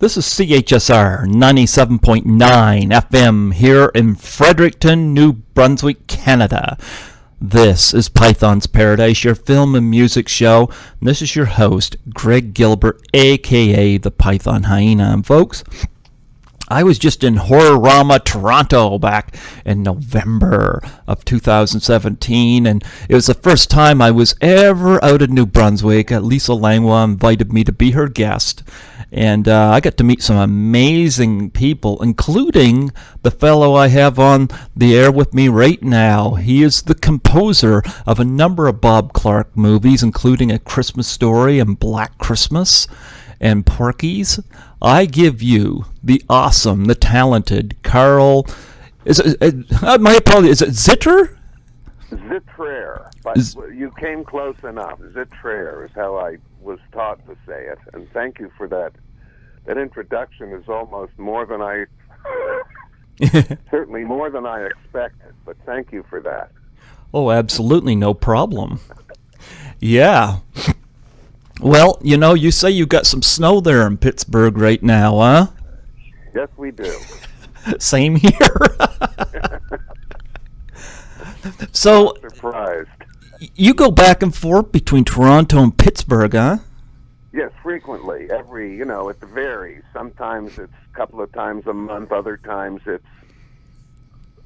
This is CHSR 97.9 FM here in Fredericton, New Brunswick, Canada. This is Python's Paradise, your film and music show. And this is your host, Greg Gilbert, a.k.a. the Python Hyena. And folks, I was just in Horrorama, Toronto back in November of 2017, and it was the first time I was ever out of New Brunswick. Lisa Langlois invited me to be her guest, and I got to meet some amazing people, including the fellow I have on the air with me right now. He is the composer of a number of Bob Clark movies, including A Christmas Story and Black Christmas and Porky's. I give you the awesome, the talented Carl. My apologies. Is it Zittrer? Zittrer, but you came close enough. Zittrer is how I was taught to say it, and thank you for that. That introduction is almost more than I, certainly more than I expected, but thank you for that. Oh, absolutely, no problem. Yeah. Well, you know, you say you got some snow there in Pittsburgh right now, huh? Yes, we do. Same here. So, I'm surprised. You go back and forth between Toronto and Pittsburgh, huh? Yes, frequently. It varies. Sometimes it's a couple of times a month. Other times it's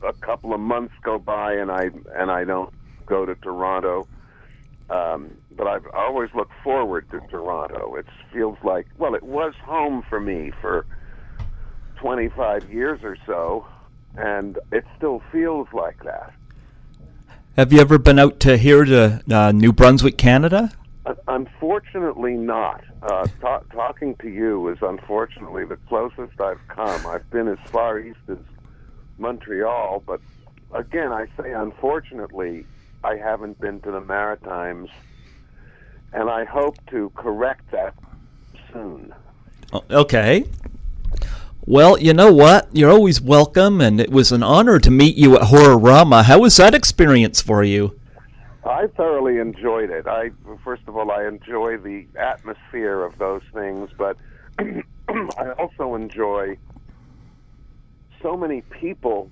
a couple of months go by and I don't go to Toronto. But I've always looked forward to Toronto. It feels like, well, it was home for me for 25 years or so, and it still feels like that. Have you ever been out to here to New Brunswick, Canada? Unfortunately not. Talking to you is unfortunately the closest I've come. I've been as far east as Montreal, but again, I say unfortunately, I haven't been to the Maritimes, and I hope to correct that soon. Okay. Well, you know what? You're always welcome, and it was an honor to meet you at Horrorama. How was that experience for you? I thoroughly enjoyed it. First of all, I enjoy the atmosphere of those things, but I also enjoy so many people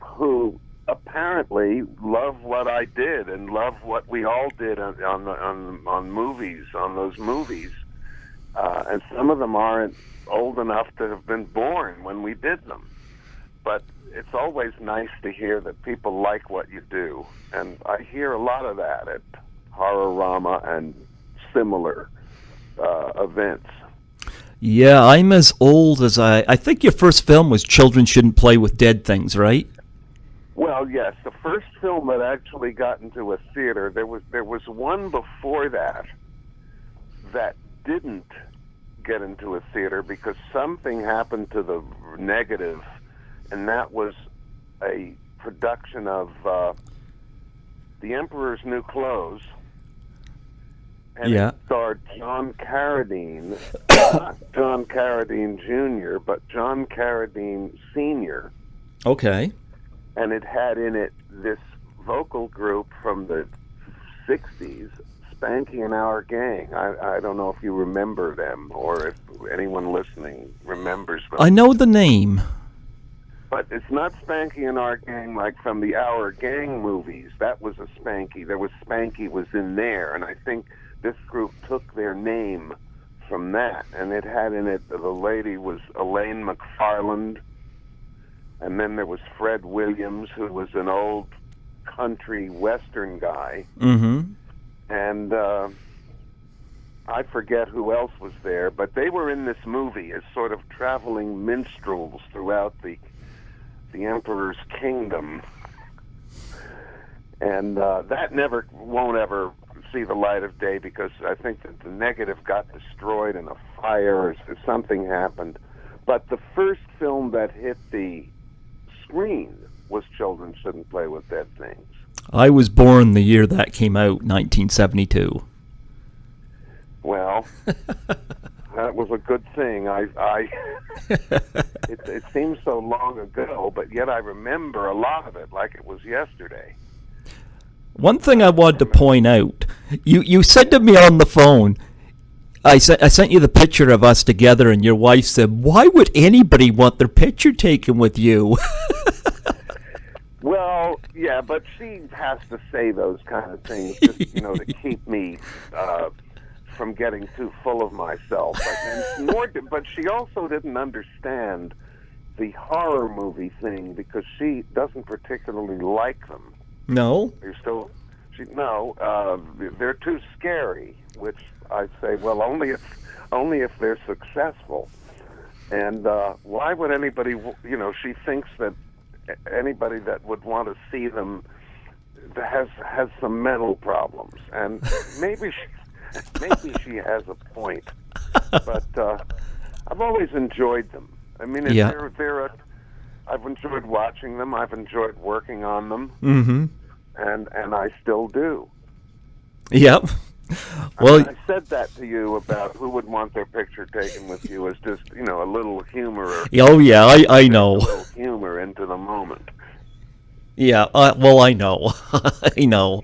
who apparently love what I did and love what we all did on movies, on those movies. And some of them aren't old enough to have been born when we did them. But it's always nice to hear that people like what you do. And I hear a lot of that at Horrorama and similar events. Yeah, I'm as old as I think your first film was Children Shouldn't Play with Dead Things, right? Well, yes. The first film that actually got into a theater, there was one before that didn't get into a theater because something happened to the negative, and that was a production of The Emperor's New Clothes, and It starred John Carradine, not John Carradine Jr., but John Carradine Sr. Okay. And it had in it this vocal group from the 60s, Spanky and Our Gang. I don't know if you remember them or if anyone listening remembers them. I know the name. But it's not Spanky and Our Gang like from the Our Gang movies. That was a Spanky. Spanky was in there, and I think this group took their name from that. And it had in it, the lady was Elaine McFarland, and then there was Fred Williams, who was an old country western guy. Mm-hmm. And I forget who else was there, but they were in this movie as sort of traveling minstrels throughout the Emperor's kingdom. And that won't ever see the light of day because I think that the negative got destroyed in a fire or something happened. But the first film that hit the screen was Children Shouldn't Play with Dead Things. I was born the year that came out, 1972. Well, that was a good thing. It seems so long ago, but yet I remember a lot of it like it was yesterday. One thing I wanted to point out, you said to me on the phone, I sent you the picture of us together, and your wife said, "Why would anybody want their picture taken with you?" Well, yeah, but she has to say those kind of things just, to keep me from getting too full of myself. But she also didn't understand the horror movie thing because she doesn't particularly like them. No. They're too scary. Which I say, well, only if they're successful. And why would anybody? She thinks that anybody that would want to see them has some mental problems, and maybe she has a point. But I've always enjoyed them. I mean, I've enjoyed watching them. I've enjoyed working on them, and I still do. Yep. Well, I said that to you about who would want their picture taken with you as just a little humor. Oh yeah, I know. A little humor into the moment. Yeah, well, I know, I know.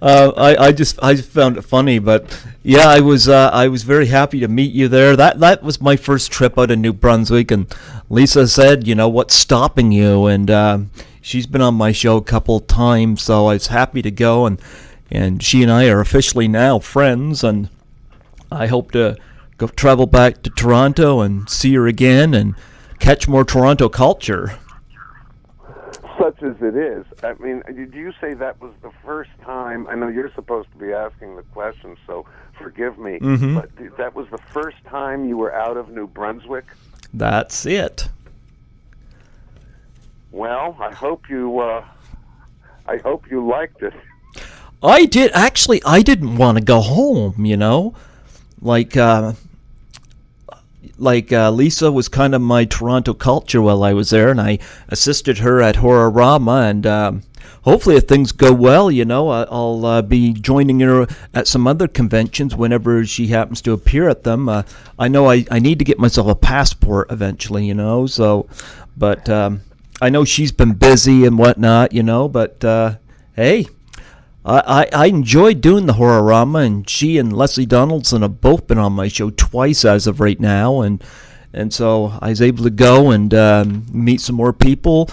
I just found it funny, but yeah, I was very happy to meet you there. That was my first trip out of New Brunswick, and Lisa said, what's stopping you? And she's been on my show a couple times, so I was happy to go, and she and I are officially now friends, and I hope to go travel back to Toronto and see her again and catch more Toronto culture. Such as it is. I mean, did you say that was the first time? I know you're supposed to be asking the question, so forgive me. But that was the first time you were out of New Brunswick? That's it. Well, I hope you liked it. I did. Actually, I didn't want to go home, Like Lisa was kind of my Toronto culture while I was there, and I assisted her at Horrorama, and hopefully if things go well, I'll be joining her at some other conventions whenever she happens to appear at them. I know I need to get myself a passport eventually, but I know she's been busy and whatnot, but hey, I enjoyed doing the Horrorama, and she and Leslie Donaldson have both been on my show twice as of right now, and so I was able to go and meet some more people,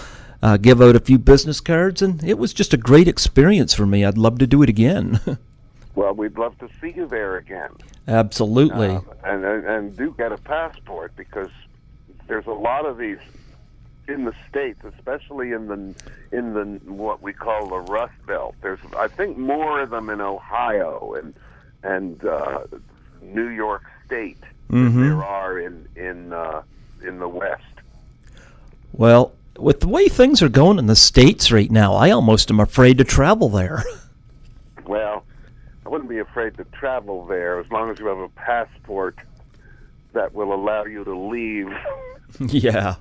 give out a few business cards, and it was just a great experience for me. I'd love to do it again. Well, we'd love to see you there again. Absolutely. And do get a passport, because there's a lot of these in the States, especially in the what we call the Rust Belt. There's, I think, more of them in Ohio and New York State than there are in the West. Well, with the way things are going in the States right now, I almost am afraid to travel there. Well, I wouldn't be afraid to travel there as long as you have a passport that will allow you to leave. Yeah.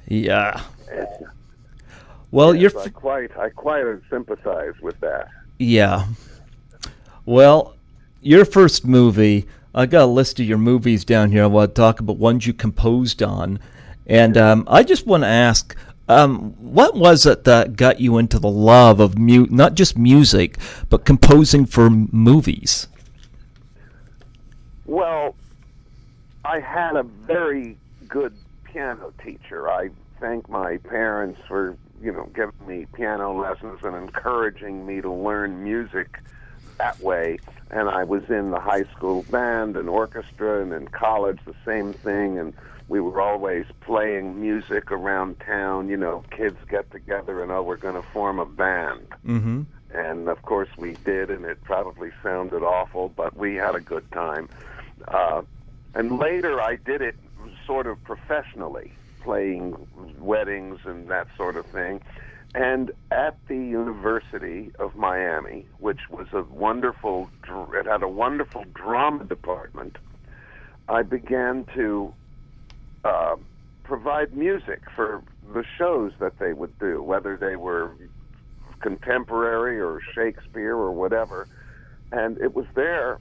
Yeah. Well, yes, I quite sympathize with that. Yeah. Well, your first movie, I got a list of your movies down here. I want to talk about ones you composed on, and I just want to ask, what was it that got you into the love of not just music, but composing for movies? Well, I had a very good piano teacher. I thank my parents for, giving me piano lessons and encouraging me to learn music that way. And I was in the high school band and orchestra, and in college the same thing, and we were always playing music around town. Kids get together and, we're going to form a band. Mm-hmm. And of course we did, and it probably sounded awful, but we had a good time. And later I did it sort of professionally, playing weddings and that sort of thing. And at the University of Miami, which was it had a wonderful drama department, I began to provide music for the shows that they would do, whether they were contemporary or Shakespeare or whatever. And it was there,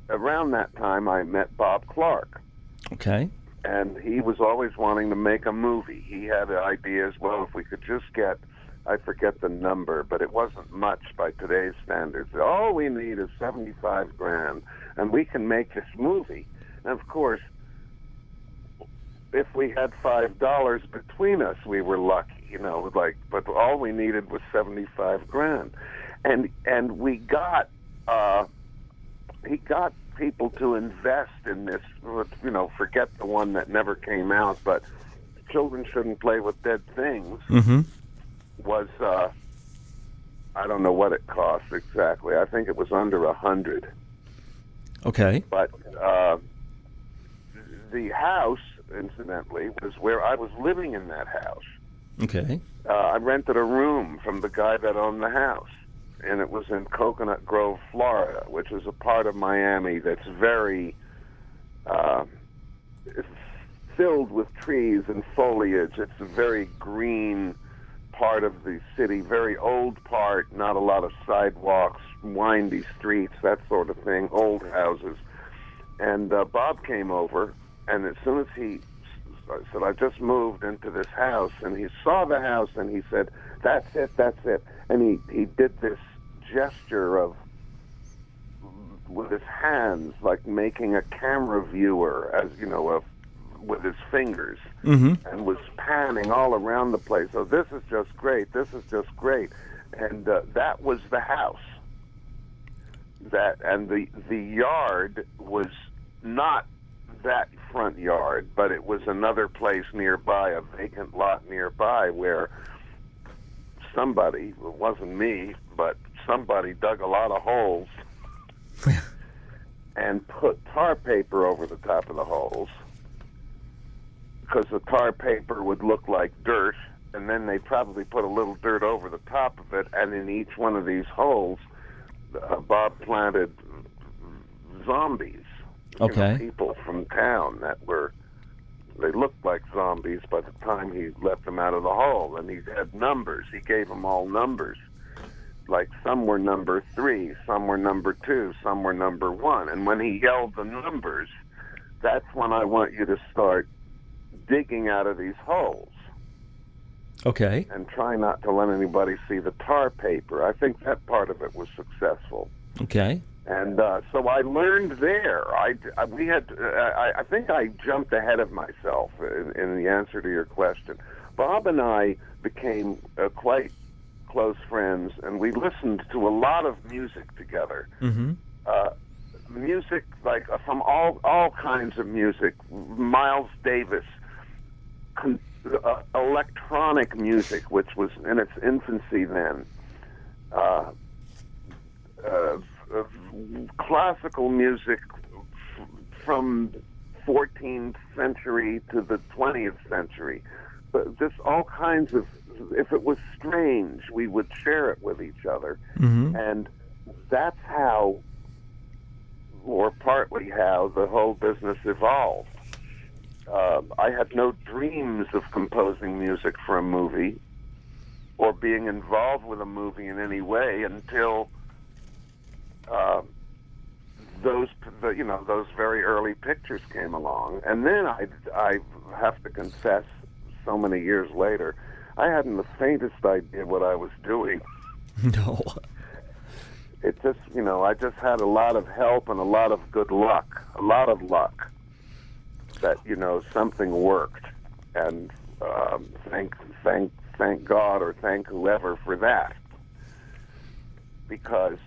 around that time, I met Bob Clark. Okay. And he was always wanting to make a movie. He had ideas, well, if we could just get I forget the number, but it wasn't much by today's standards. All we need is $75,000, and we can make this movie. And of course, if we had $5 between us, we were lucky, you know. Like, but all we needed was $75,000, and we got he got people to invest in this. You know, forget the one that never came out, but Children Shouldn't Play with Dead Things. Mm-hmm. Was I don't know what it cost exactly. I think it was under $100. Okay. But the house, incidentally, was where I was living in that house. Okay. I rented a room from the guy that owned the house, and it was in Coconut Grove, Florida, which is a part of Miami that's very it's filled with trees and foliage. It's a very green part of the city, very old part, not a lot of sidewalks, windy streets, that sort of thing, old houses. And Bob came over, and as soon as he said, I just moved into this house, and he saw the house, and he said, that's it. And he did this gesture of, with his hands, like making a camera viewer, as you know, with his fingers, Mm-hmm. and was panning all around the place. Oh, this is just great. This is just great. And that was the house. And the yard was not that front yard, but it was another place nearby, a vacant lot nearby, where somebody, it wasn't me, but somebody dug a lot of holes and put tar paper over the top of the holes, because the tar paper would look like dirt, and then they probably put a little dirt over the top of it, and in each one of these holes, Bob planted zombies. Okay. You know, people from town they looked like zombies by the time he let them out of the hole, and he had numbers. He gave them all numbers. Like, some were number 3, some were number 2, some were number 1. And when he yelled the numbers, that's when I want you to start digging out of these holes. Okay. And try not to let anybody see the tar paper. I think that part of it was successful. Okay. And so I learned there. I think I jumped ahead of myself in the answer to your question. Bob and I became quite close friends, and we listened to a lot of music together. Mm-hmm. Music, like from all kinds of music. Miles Davis, electronic music, which was in its infancy then. Classical music from 14th century to the 20th century. But just all kinds of, if it was strange, we would share it with each other. Mm-hmm. And that's how, or partly how, the whole business evolved. I had no dreams of composing music for a movie or being involved with a movie in any way until those very early pictures came along. And then I have to confess, so many years later, I hadn't the faintest idea what I was doing. No. It just, I just had a lot of help and a lot of good luck, that, something worked. And thank God, or thank whoever for that. Because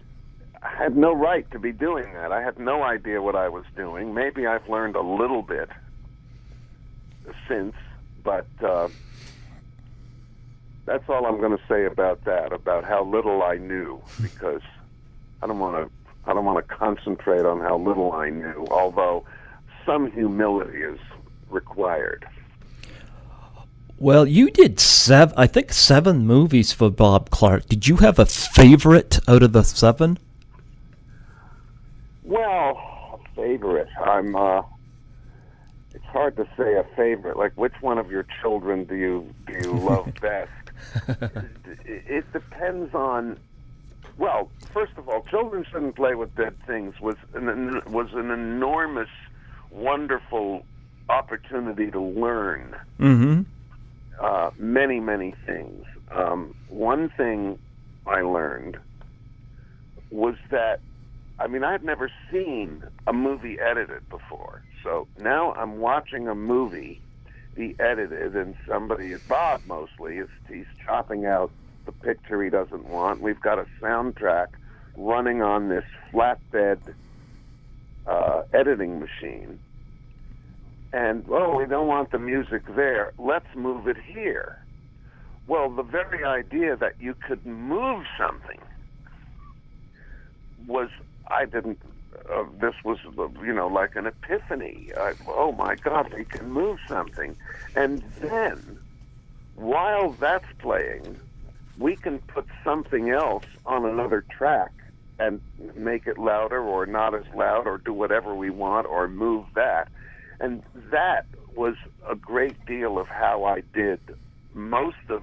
I had no right to be doing that. I had no idea what I was doing. Maybe I've learned a little bit since, but that's all I'm going to say about that, about how little I knew, because I don't want to concentrate on how little I knew, although some humility is required. Well, you did 7 movies for Bob Clark. Did you have a favorite out of the 7? Well, a favorite. It's hard to say a favorite. Like, which one of your children do you love best? It depends on. Well, first of all, Children Shouldn't Play with Dead Things was an enormous, wonderful opportunity to learn Mm-hmm. many, many things. one thing I learned was that, I mean, I had never seen a movie edited before. So now I'm watching a movie be edited, and somebody, Bob mostly, he's chopping out the picture he doesn't want. We've got a soundtrack running on this flatbed editing machine. And, oh, we don't want the music there. Let's move it here. Well, the very idea that you could move something was, this was, like an epiphany. Oh my God, we can move something. And then, while that's playing, we can put something else on another track and make it louder or not as loud or do whatever we want or move that. And that was a great deal of how I did most of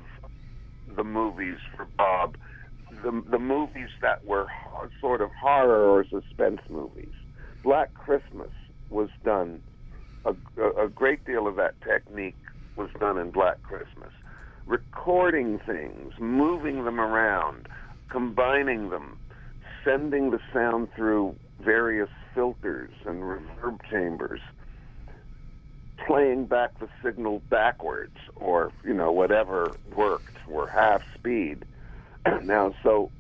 the movies for Bob, the movies that were sort of horror or suspense movies. Black Christmas was done, a great deal of that technique was done in Black Christmas. Recording things, moving them around, combining them, sending the sound through various filters and reverb chambers, playing back the signal backwards or, whatever worked, or half speed. Now, so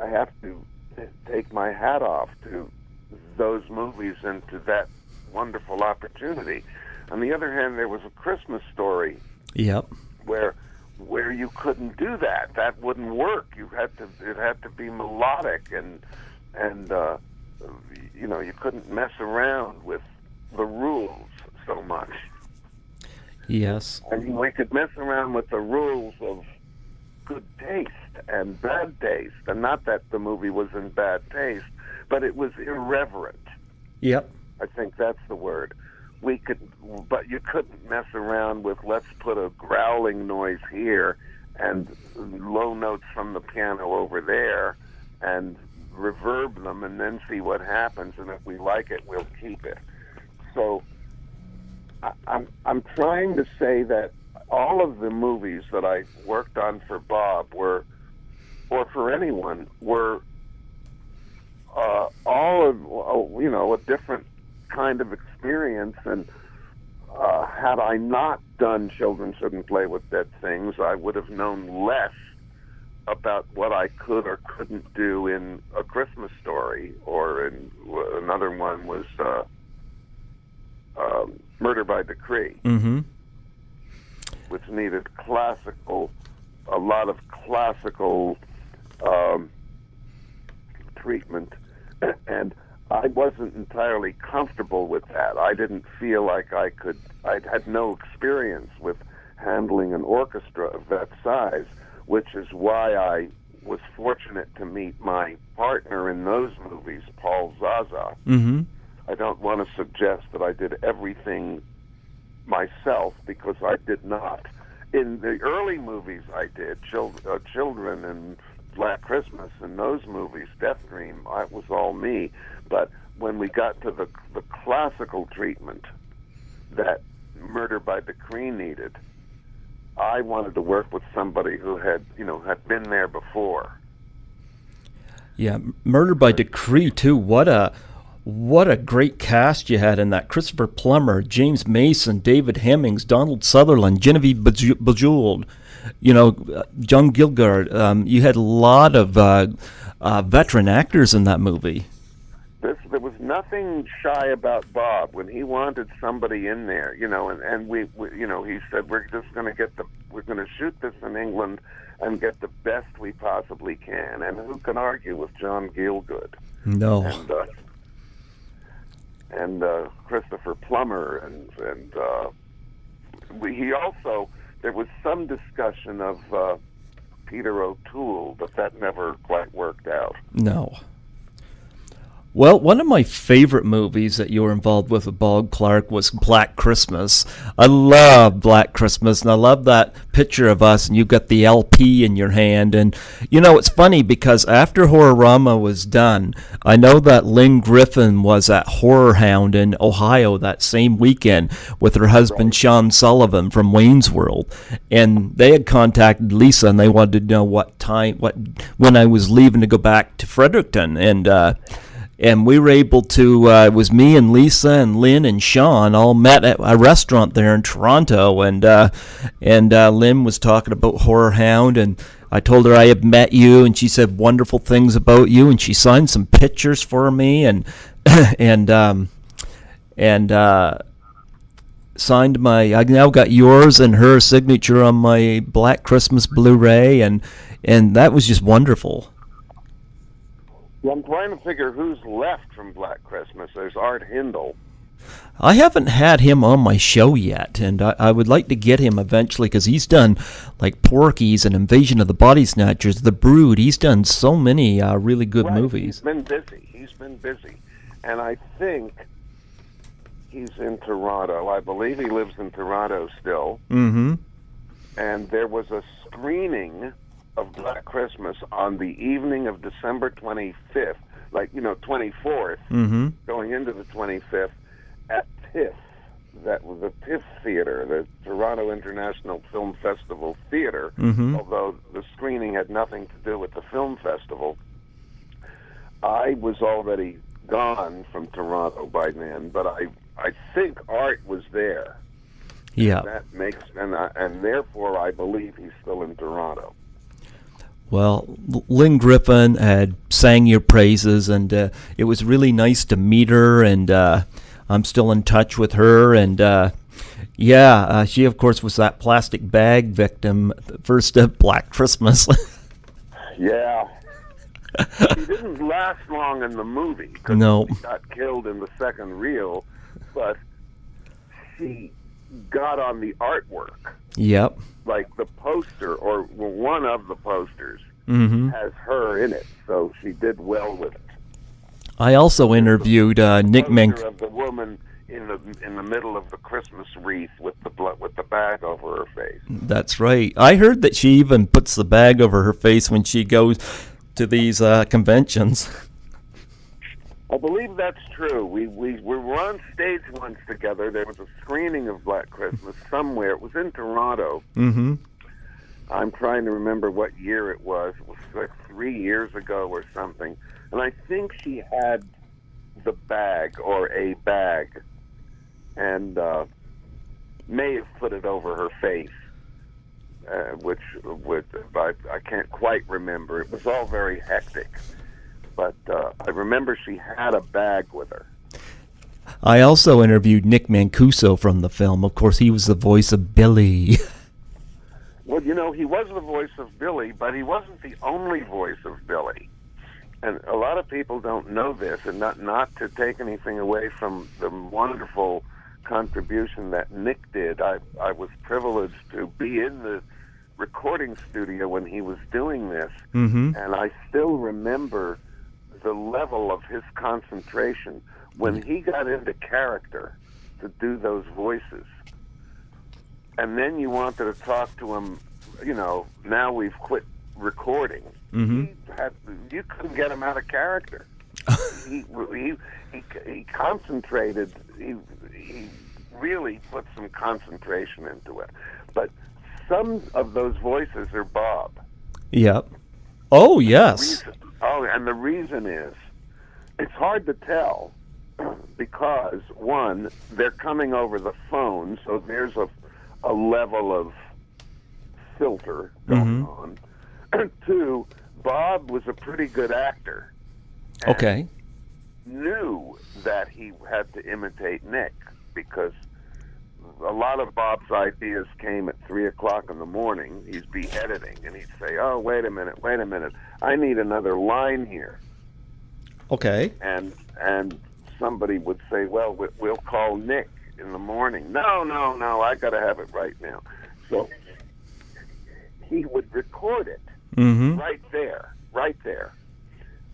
I have to take my hat off to those movies and to that wonderful opportunity. On the other hand, there was A Christmas Story. Yep. Where you couldn't do that. That wouldn't work. It had to be melodic and you couldn't mess around with the rules so much. Yes. I mean, we could mess around with the rules of good taste and bad taste, and not that the movie was in bad taste, but it was irreverent. Yep. I think that's the word. But you couldn't mess around with, let's put a growling noise here and low notes from the piano over there and reverb them and then see what happens, and if we like it, we'll keep it. So I'm trying to say that all of the movies that I worked on for Bob or for anyone, were all of, a different kind of experience. And had I not done Children Shouldn't Play with Dead Things, I would have known less about what I could or couldn't do in A Christmas Story, or in another one was Murder by Decree, mm-hmm. which needed a lot of classical treatment, and I wasn't entirely comfortable with that. I didn't feel like I had no experience with handling an orchestra of that size, which is why I was fortunate to meet my partner in those movies, Paul Zaza. Mm-hmm. I don't want to suggest that I did everything myself, because I did not. In the early movies I did, Children and Black Christmas and those movies, Death Dream, it was all me. But when we got to the classical treatment that Murder by Decree needed, I wanted to work with somebody who had been there before. Yeah, Murder by Decree too. What a great cast you had in that. Christopher Plummer, James Mason, David Hemmings, Donald Sutherland, Genevieve Bujold, John Gilbert. You had a lot of veteran actors in that movie. There was nothing shy about Bob when he wanted somebody in there, and we he said, we're going to shoot this in England and get the best we possibly can. And who can argue with John Gielgud? No. And Christopher Plummer, and he also, there was some discussion of Peter O'Toole, but that never quite worked out. No. Well, one of my favorite movies that you were involved with Bob Clark was Black Christmas. I love Black Christmas, and I love that picture of us, and you've got the LP in your hand. And, it's funny because after Horrorama was done, I know that Lynn Griffin was at Horror Hound in Ohio that same weekend with her husband, Sean Sullivan from Wayne's World. And they had contacted Lisa, and they wanted to know when I was leaving to go back to Fredericton. And we were able to, it was me and Lisa and Lynn and Sean all met at a restaurant there in Toronto. And Lynn was talking about Horror Hound, and I told her I had met you, and she said wonderful things about you, and she signed some pictures for me, and signed I now got yours and her signature on my Black Christmas Blu-ray, and that was just wonderful. Yeah, I'm trying to figure who's left from Black Christmas. There's Art Hindle. I haven't had him on my show yet, and I would like to get him eventually because he's done like Porky's and Invasion of the Body Snatchers, The Brood. He's done so many really good movies. He's been busy. And I think he's in Toronto. I believe he lives in Toronto still. Mm-hmm. And there was a screening of Black Christmas on the evening of December 25th, 24th, going into the 25th, at TIFF. That was the TIFF Theater, the Toronto International Film Festival Theater, although the screening had nothing to do with the film festival. I was already gone from Toronto by then, but I think Art was there. Yeah. That makes, and therefore I believe he's still in Toronto. Well, Lynn Griffin had sang your praises, and it was really nice to meet her, and I'm still in touch with her, and she, of course, was that plastic bag victim, first of Black Christmas. Yeah. She didn't last long in the movie, because she got killed in the second reel, but she got on the artwork. Yep. Like the poster, or one of the posters, has her in it, so she did well with it. I also interviewed Nick Mancuso of the woman in the middle of the Christmas wreath with the bag over her face. That's right. I heard that she even puts the bag over her face when she goes to these conventions. I believe that's true. We were on stage once together. There was a screening of Black Christmas somewhere. It was in Toronto. Mm-hmm. I'm trying to remember what year it was. It was like 3 years ago or something. And I think she had the bag or a bag and may have put it over her face, which I can't quite remember. It was all very hectic. But I remember she had a bag with her. I also interviewed Nick Mancuso from the film. Of course, he was the voice of Billy. Well, he was the voice of Billy, but he wasn't the only voice of Billy. And a lot of people don't know this, and not to take anything away from the wonderful contribution that Nick did. I was privileged to be in the recording studio when he was doing this, and I still remember the level of his concentration when he got into character to do those voices. And then you wanted to talk to him, now we've quit recording. You couldn't get him out of character. he concentrated. He really put some concentration into it. But some of those voices are Bob. Yep. Oh, yes. And the reason is, it's hard to tell because, one, they're coming over the phone, so there's a level of filter going on. Two, Bob was a pretty good actor. Okay. Knew that he had to imitate Nick because a lot of Bob's ideas came at 3 o'clock in the morning. He'd be editing, and he'd say, "Oh, wait a minute. I need another line here." Okay. And somebody would say, "Well, we'll call Nick in the morning." No, I got to have it right now. So he would record it right there.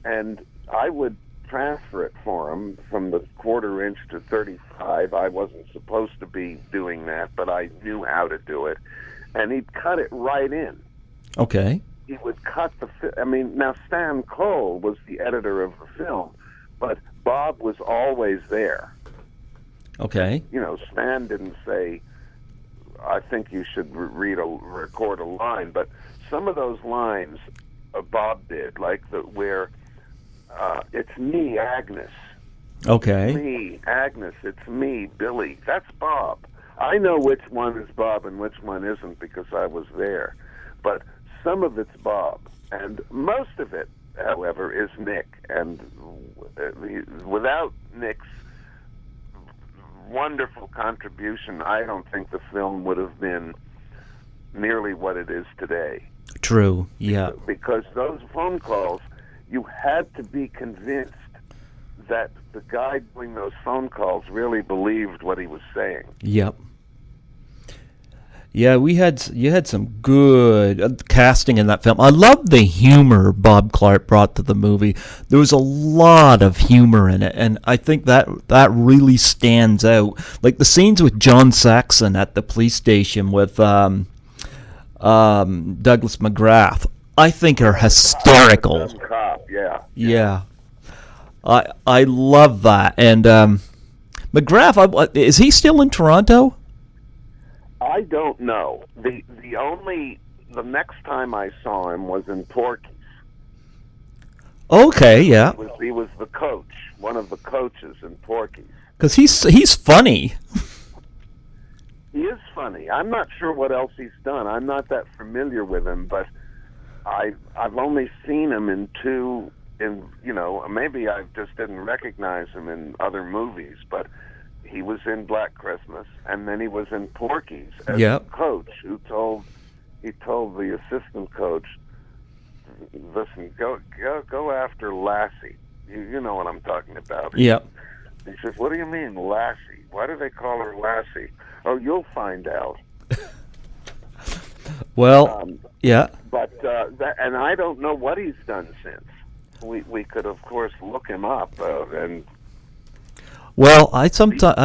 And I would transfer it for him from the 1/4 inch to 35. I wasn't supposed to be doing that, but I knew how to do it. And he'd cut it right in. Okay. He would cut now Stan Cole was the editor of the film, but Bob was always there. Okay. Stan didn't say, I think you should record a line, but some of those lines Bob did, like where it's me, Agnes. Okay. It's me, Agnes. It's me, Billy. That's Bob. I know which one is Bob and which one isn't because I was there. But some of it's Bob, and most of it, however, is Nick. And without Nick's wonderful contribution, I don't think the film would have been nearly what it is today. True, yeah. Because those phone calls, you had to be convinced that the guy doing those phone calls really believed what he was saying. Yep. Yeah, you had some good casting in that film. I love the humor Bob Clark brought to the movie. There was a lot of humor in it, and I think that really stands out. Like the scenes with John Saxon at the police station with Douglas McGrath, I think are hysterical. Cop, yeah. Yeah. I love that. And McGrath, is he still in Toronto? I don't know. The next time I saw him was in Porky's. Okay, yeah. He was the coach, one of the coaches in Porky's. Because he's funny. He is funny. I'm not sure what else he's done. I'm not that familiar with him, but I've only seen him in maybe I just didn't recognize him in other movies, but he was in Black Christmas, and then he was in Porky's as a coach who told the assistant coach, listen, go after Lassie. You know what I'm talking about. Yep. He says, what do you mean, Lassie? Why do they call her Lassie? Oh, you'll find out. Well, yeah. But and I don't know what he's done since. We could, of course, look him up and. Well, I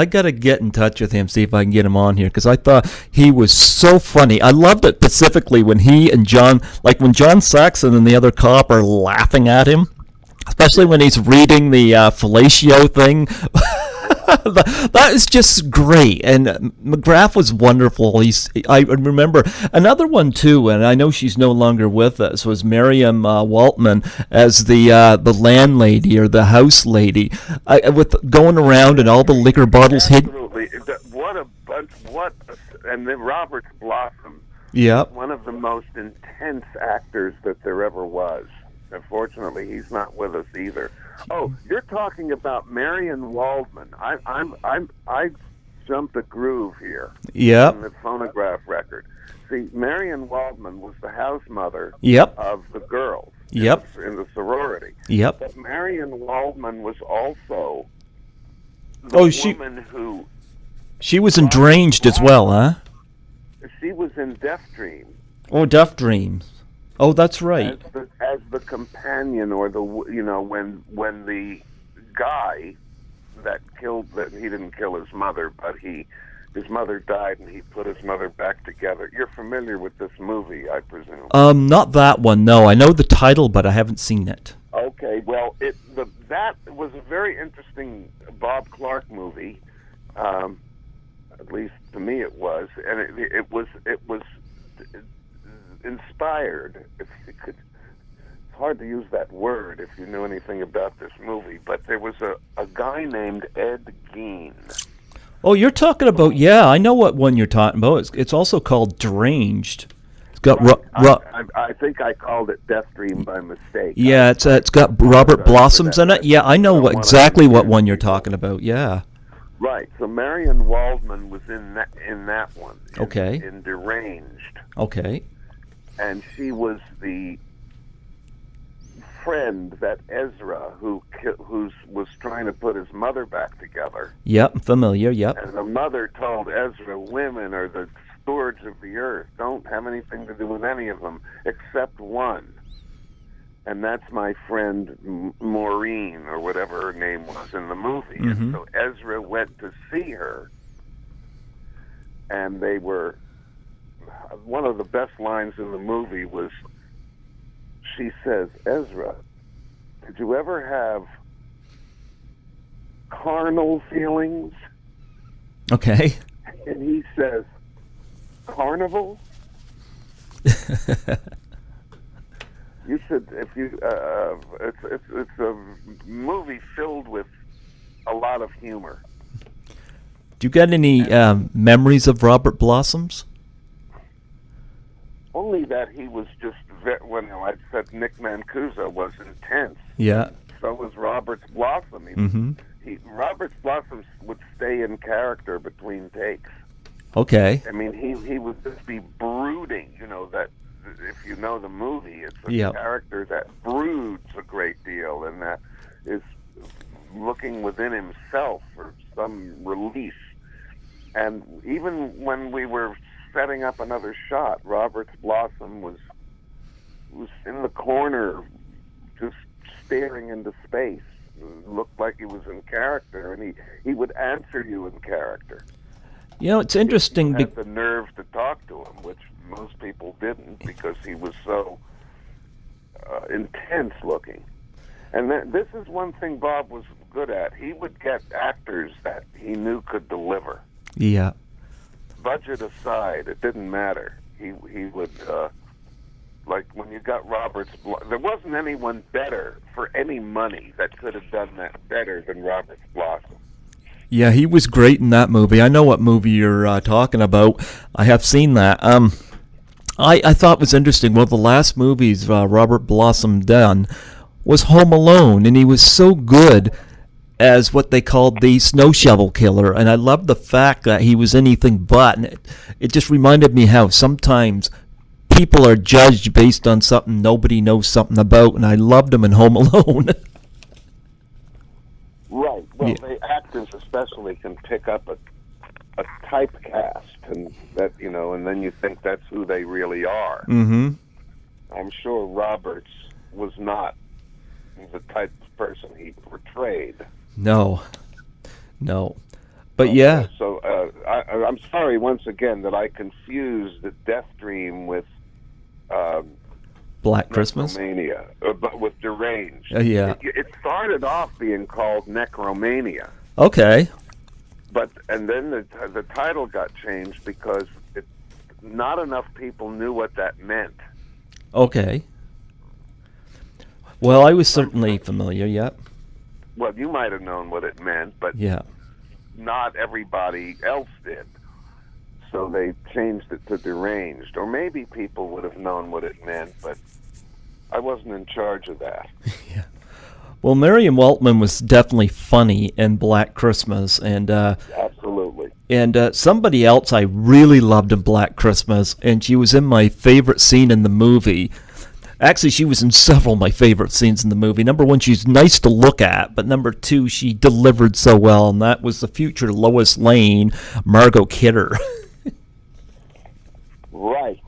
got to get in touch with him, see if I can get him on here, because I thought he was so funny. I loved it specifically when he and John, like when John Saxon and the other cop are laughing at him, especially when he's reading the fellatio thing. That is just great, and McGrath was wonderful. I remember another one too, and I know she's no longer with us. Was Miriam Waltman as the landlady or the house lady, with going around and all the liquor bottles hidden. Absolutely, what a bunch! And then Robert Blossom. Yep. One of the most intense actors that there ever was. Unfortunately, he's not with us either. Oh, you're talking about Marion Waldman. I jumped a groove here. Yep. In the phonograph record. See, Marion Waldman was the house mother. Yep. Of the girls. Yep. In the sorority. Yep. But Marion Waldman was also the woman who. She was in Derranged as well, huh? She was in Death Dream. Oh, Death Dreams. Oh, that's right. As the companion, or when the guy that he didn't kill his mother, but his mother died and he put his mother back together. You're familiar with this movie, I presume? Not that one. No, I know the title, but I haven't seen it. Okay, well, that was a very interesting Bob Clark movie. At least to me, it was, and it was inspired. It's hard to use that word if you knew anything about this movie, but there was a guy named Ed Gein. Oh, you're talking about, yeah, I know what one you're talking about. It's also called Derranged. It's got I think I called it Death Dream by mistake. Yeah, it's got Robert Blossoms in it. Yeah, I know exactly what one you're talking about. Yeah. Right. So Marion Waldman was in that one. Okay. In Derranged. Okay. And she was the friend that Ezra, who was trying to put his mother back together. Yep, familiar. Yep. And the mother told Ezra, "Women are the stewards of the earth. Don't have anything to do with any of them except one." and that's my friend Maureen, or whatever her name was in the movie. Mm-hmm. And so Ezra went to see her, and they were, one of the best lines in the movie was, she says, "Ezra, did you ever have carnal feelings?" Okay. And he says, "Carnival?" You should, if you, it's a movie filled with a lot of humor. Do you got any memories of Robert Blossom's? Only that he was just, when I said Nick Mancuso was intense. Yeah. So was Robert Blossom. Robert Blossom would stay in character between takes. Okay. I mean, he would just be brooding, that if you know the movie, it's a Yep. character that broods a great deal and that is looking within himself for some release. And even when we were setting up another shot, Robert Blossom was in the corner just staring into space. Looked like he was in character, and he would answer you in character. It's interesting. He had the nerve to talk to him, which most people didn't, because he was so intense looking. And this is one thing Bob was good at. He would get actors that he knew could deliver. Yeah. Budget aside, it didn't matter. He would, like when you got there wasn't anyone better for any money that could have done that better than Robert Blossom. Yeah, he was great in that movie. I know what movie you're talking about. I have seen that. I thought it was interesting. One of the last movies Robert Blossom done was Home Alone, and he was so good as what they called the snow shovel killer. And I loved the fact that he was anything but. And it just reminded me how sometimes people are judged based on something nobody knows something about, and I loved him in Home Alone. Right. Well, the actors especially can pick up a typecast, and that and then you think that's who they really are. Mm-hmm. I'm sure Roberts was not the type of person he portrayed. No. But yeah. So I'm sorry once again that I confused the Death Dream with Black Christmas? Necromania, but with Derranged. Yeah. It started off being called Necromania. Okay. And then the title got changed because not enough people knew what that meant. Okay. Well, I was certainly familiar, yep. Well, you might have known what it meant, but yeah, not everybody else did. So they changed it to Derranged. Or maybe people would have known what it meant, but I wasn't in charge of that. Yeah. Well, Miriam Waltman was definitely funny in Black Christmas, and absolutely. And somebody else I really loved in Black Christmas, and she was in my favorite scene in the movie. Actually, she was in several of my favorite scenes in the movie. Number one, she's nice to look at, but number two, she delivered so well, and that was the future Lois Lane, Margot Kidder. Right.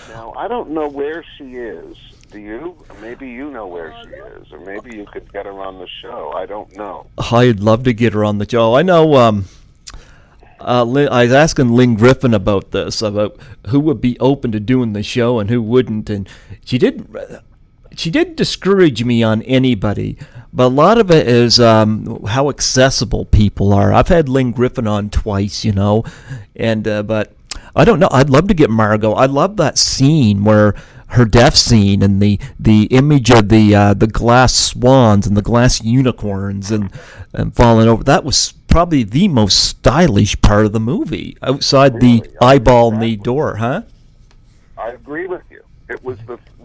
Now, I don't know where she is. Do you? Maybe you know where she is, or maybe you could get her on the show. I don't know. I'd love to get her on the show. I know I was asking Lynn Griffin about this, about who would be open to doing the show and who wouldn't, and she didn't discourage me on anybody, but a lot of it is how accessible people are. I've had Lynn Griffin on twice, and but I don't know. I'd love to get Margot. I love that scene where her death scene and the image of the glass swans and the glass unicorns and falling over. That was probably the most stylish part of the movie, outside Really? the eyeball in the door, huh? I agree with you. It was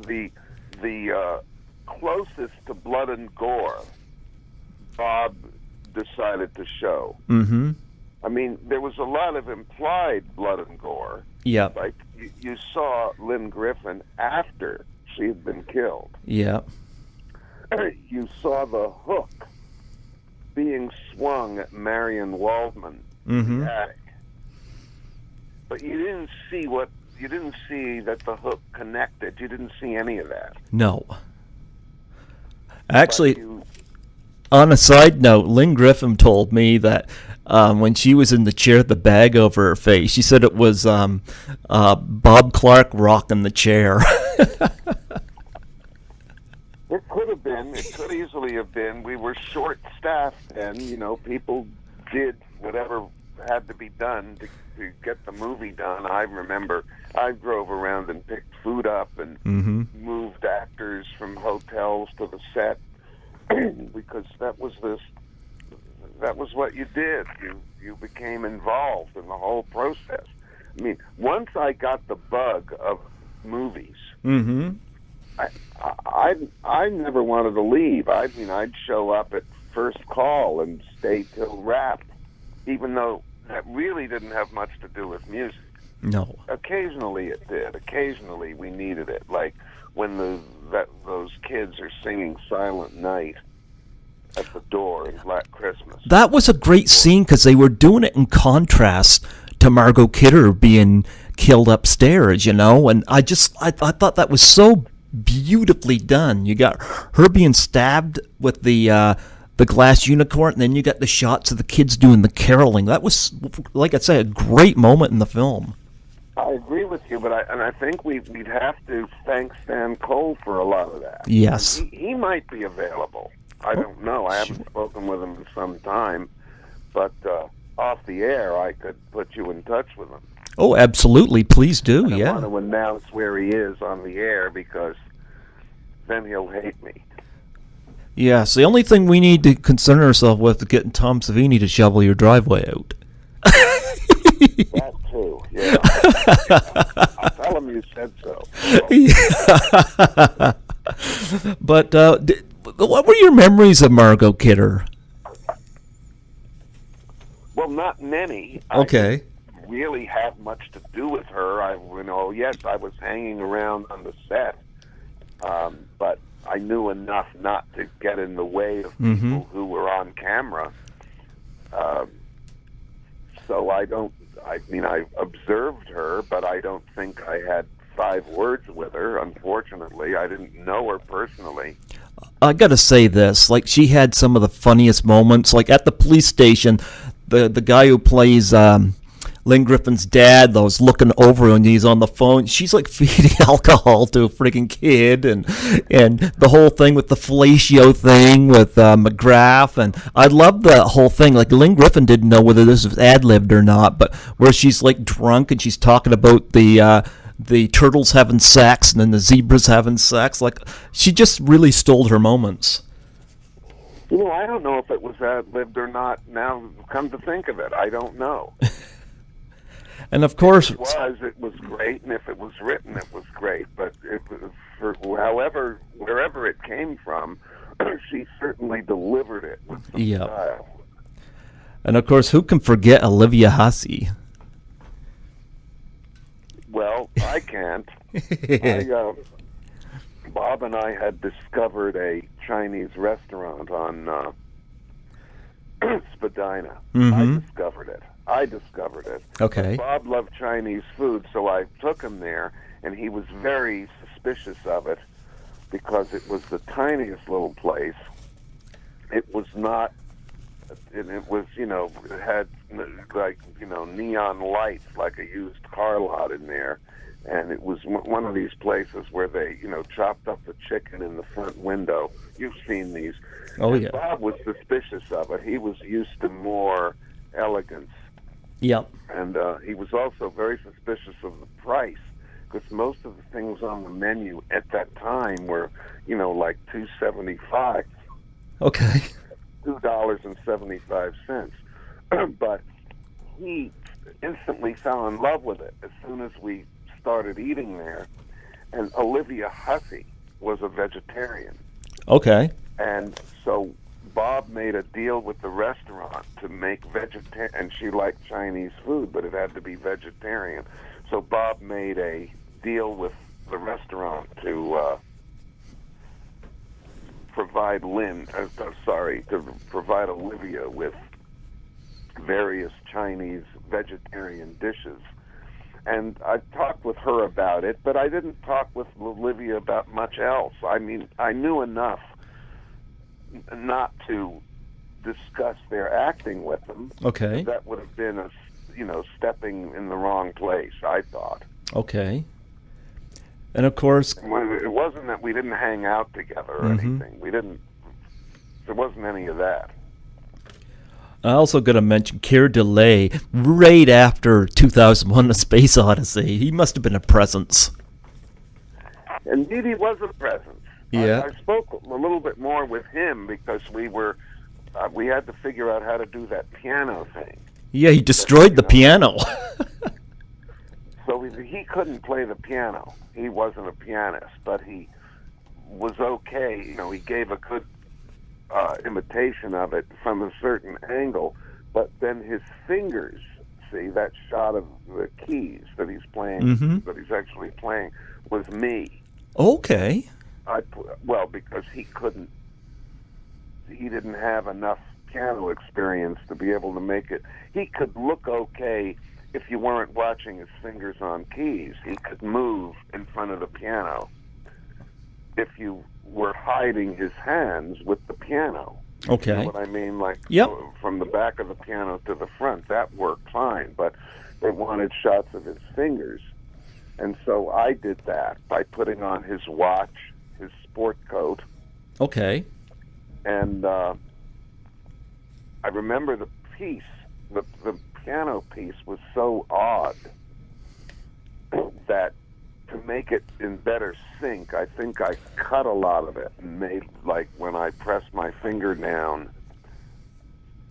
the closest to blood and gore Bob decided to show. Mm-hmm. I mean, there was a lot of implied blood and gore. Yeah. Like you saw Lynn Griffin after she had been killed. Yeah. You saw the hook being swung at Marion Waldman in the attic. But you didn't see that the hook connected. You didn't see any of that. No. Actually, on a side note, Lynn Griffin told me that when she was in the chair with the bag over her face, she said it was Bob Clark rocking the chair. It could have been. It could easily have been. We were short-staffed, and people did whatever had to be done to get the movie done. I remember I drove around and picked food up and moved actors from hotels to the set because that was what you did. You became involved in the whole process. I mean, once I got the bug of movies, I never wanted to leave. I'd show up at first call and stay till wrap, even though that really didn't have much to do with music. No. Occasionally it did. Occasionally we needed it, like when those kids are singing Silent Night at the door in Black Christmas. That was a great scene because they were doing it in contrast to Margot Kidder being killed upstairs, and I thought that was so beautifully done. You got her being stabbed with the glass unicorn, and then you got the shots of the kids doing the caroling. That was, like I say, a great moment in the film. I agree with you, but I think we'd have to thank Stan Cole for a lot of that. Yes. He might be available. I don't know. I haven't spoken with him in some time, but off the air, I could put you in touch with him. Oh, absolutely. Please do, I yeah. want to announce where he is on the air because then he'll hate me. Yes, the only thing we need to concern ourselves with is getting Tom Savini to shovel your driveway out. That too, yeah. I'll tell him you said so. Yeah. But what were your memories of Margot Kidder? Well, not many. Okay. I didn't really have much to do with her. Yes, I was hanging around on the set, but I knew enough not to get in the way of people who were on camera. So I observed her, but I don't think I had 5 words with her, unfortunately. I didn't know her personally. I gotta say this, like, she had some of the funniest moments, like at the police station, the guy who plays Lynn Griffin's dad, though, is looking over and he's on the phone. She's like feeding alcohol to a freaking kid, and the whole thing with the fellatio thing with McGrath, and I love the whole thing. Like, Lynn Griffin didn't know whether this was ad-libbed or not, but where she's like drunk and she's talking about the turtles having sex and then the zebras having sex. Like, she just really stole her moments. I don't know if it was ad-libbed or not. Now, come to think of it, I don't know. And of course, it was great, and if it was written, it was great. But wherever it came from, she certainly delivered it with some style. And of course, who can forget Olivia Hussey? Well, I can't. Bob and I had discovered a Chinese restaurant on Spadina. I discovered it. Okay. Bob loved Chinese food, so I took him there, and he was very suspicious of it because it was the tiniest little place. It was not, and it was, it had neon lights like a used car lot in there, and it was one of these places where they, chopped up the chicken in the front window. You've seen these. Oh, yeah. Bob was suspicious of it. He was used to more elegance. Yep. And he was also very suspicious of the price because most of the things on the menu at that time were, like $2.75. Okay. $2.75. But he instantly fell in love with it as soon as we started eating there. And Olivia Hussey was a vegetarian. Okay. And so Bob made a deal with the restaurant to make vegetarian, and she liked Chinese food, but it had to be vegetarian. So Bob made a deal with the restaurant to provide provide Olivia with various Chinese vegetarian dishes. And I talked with her about it, but I didn't talk with Olivia about much else. I mean, I knew enough not to discuss their acting with them. Okay. That would have been stepping in the wrong place, I thought. Okay. And of course, It wasn't that we didn't hang out together or anything. There wasn't any of that. I also got to mention Keir Delay right after 2001: A Space Odyssey. He must have been a presence. Indeed, he was a presence. Yeah. I spoke a little bit more with him because we had to figure out how to do that piano thing. Yeah, he destroyed the piano. So he couldn't play the piano. He wasn't a pianist, but he was okay. He gave a good imitation of it from a certain angle, but then his fingers, see, that shot of the keys that he's playing, that he's actually playing, was me. Okay. Because he didn't have enough piano experience to be able to make it. He could look okay if you weren't watching his fingers on keys. He could move in front of the piano if you were hiding his hands with the piano. Okay. You know what I mean? Like, yep. From the back of the piano to the front, that worked fine, but they wanted shots of his fingers. And so I did that by putting on his watch, his sport coat. Okay. And I remember the piece, the piano piece was so odd that to make it in better sync, I think I cut a lot of it and made, like, when I pressed my finger down,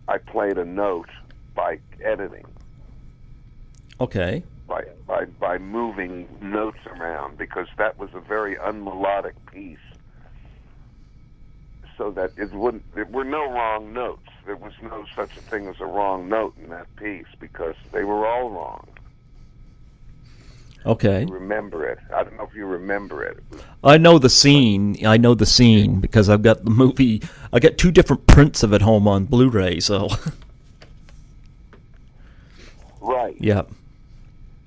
I played a note by editing. Okay. By moving notes around, because that was a very unmelodic piece. So that there were no wrong notes. There was no such a thing as a wrong note in that piece because they were all wrong. Okay. Remember it. I don't know if you remember it. I know the scene. Because I've got the movie. I got 2 different prints of it home on Blu-ray. So. Right. Yeah.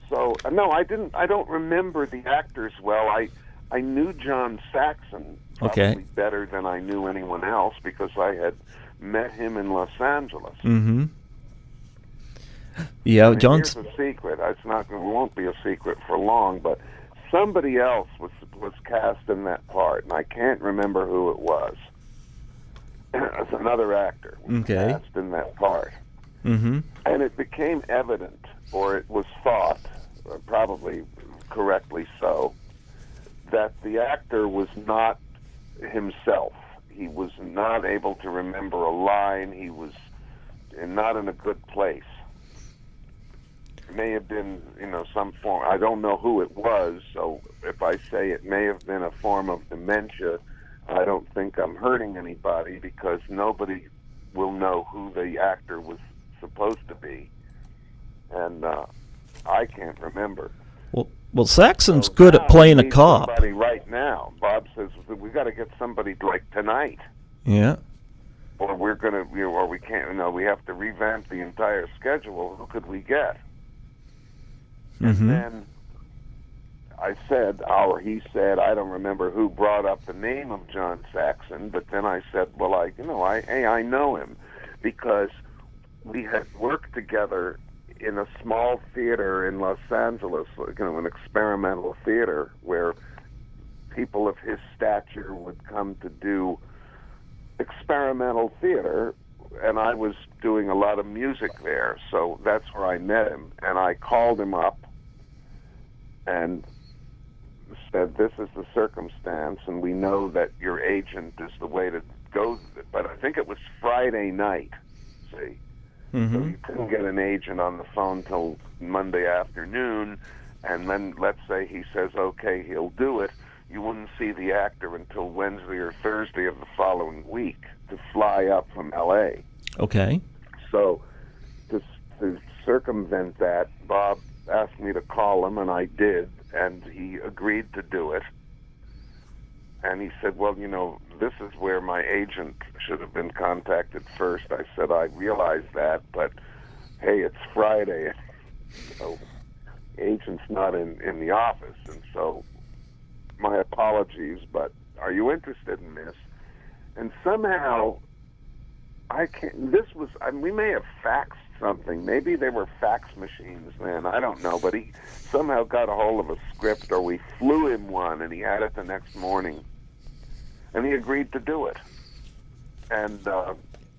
So no, I didn't. I don't remember the actors well. I knew John Saxon probably better than I knew anyone else because I had met him in Los Angeles. Mm-hmm. Yeah, Here's a secret. It won't be a secret for long, but somebody else was cast in that part, and I can't remember who it was. It's another actor was cast in that part. Mm-hmm. And it became evident, or it was thought, probably correctly so, that the actor was not himself. He was not able to remember a line. He was not in a good place. It may have been, some form. I don't know who it was, so if I say it may have been a form of dementia, I don't think I'm hurting anybody because nobody will know who the actor was supposed to be. And I can't remember. Well, Saxon's good at playing a cop. Somebody right now. Bob says we got to get somebody like tonight. Yeah. Or we're gonna, or we can't. We have to revamp the entire schedule. Who could we get? Mm-hmm. And then I said, he said, I don't remember who brought up the name of John Saxon, but then I said, well, I know him because we had worked together in a small theater in Los Angeles, an experimental theater where people of his stature would come to do experimental theater, and I was doing a lot of music there, so that's where I met him, and I called him up and said, this is the circumstance, and we know that your agent is the way to go, but I think it was Friday night, see? Mm-hmm. So you couldn't get an agent on the phone till Monday afternoon, and then let's say he says, okay, he'll do it. You wouldn't see the actor until Wednesday or Thursday of the following week to fly up from L.A. Okay. So to circumvent that, Bob asked me to call him, and I did, and he agreed to do it. And he said, well, this is where my agent should have been contacted first. I said, I realize that, but hey, it's Friday. So the agent's not in the office, and so my apologies, but are you interested in this? And somehow, I can't. We may have faxed something. Maybe they were fax machines then. I don't know. But he somehow got a hold of a script, or we flew him one, and he had it the next morning. And he agreed to do it. And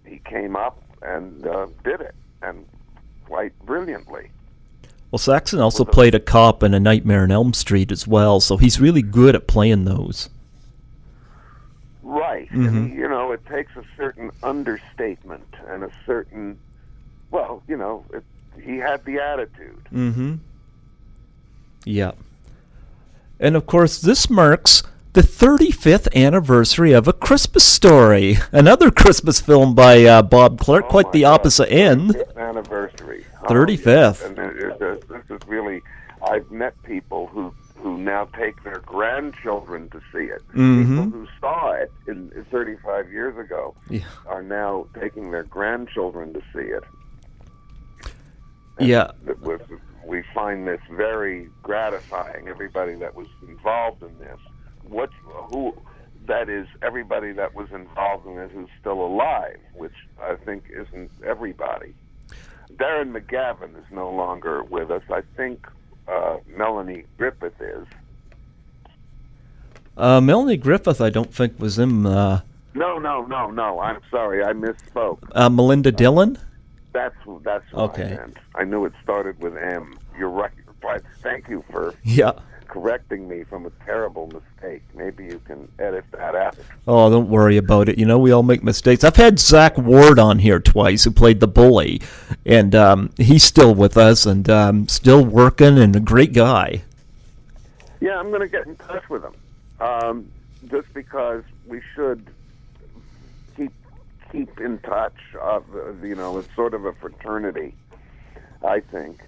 he came up and did it, and quite brilliantly. Well, Saxon also played a cop in A Nightmare on Elm Street as well, so he's really good at playing those. Right. And it takes a certain understatement and a certain, he had the attitude. Mm-hmm. Yeah. And, of course, this marks the 35th anniversary of A Christmas Story, another Christmas film by Bob Clark, quite the opposite end. 35th anniversary. 35th. And this is really, I've met people who now take their grandchildren to see it. Mm-hmm. People who saw it 35 years ago are now taking their grandchildren to see it. And yeah. We find this very gratifying, everybody that was involved in this. That is everybody that was involved in it who's still alive, which I think isn't everybody. Darren McGavin is no longer with us. I think Melanie Griffith is. Melanie Griffith, I don't think was in. No. I'm sorry, I misspoke. Melinda Dillon? That's what I meant. I knew it started with M. You're right. But thank you for correcting me from a terrible mistake. Maybe you can edit that out. Oh, don't worry about it. We all make mistakes. I've had Zach Ward on here twice, who played the bully, and he's still with us and still working and a great guy. Yeah, I'm going to get in touch with him, just because we should keep in touch. It's sort of a fraternity, I think.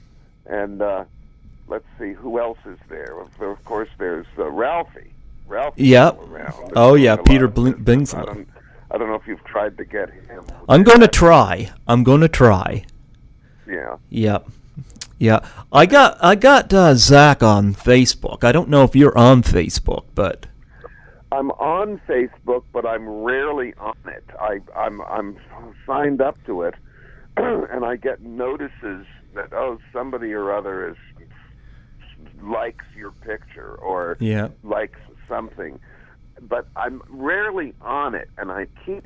And let's see, who else is there? Of course, there's Ralphie. Yeah. Around. Oh, yeah, Peter Bingsley. I don't know if you've tried to get him. I'm going to try. Yeah. Yeah. I got Zach on Facebook. I don't know if you're on Facebook, but I'm on Facebook, but I'm rarely on it. I'm signed up to it, and I get notices that somebody or other likes your picture or likes something, but I'm rarely on it, and I keep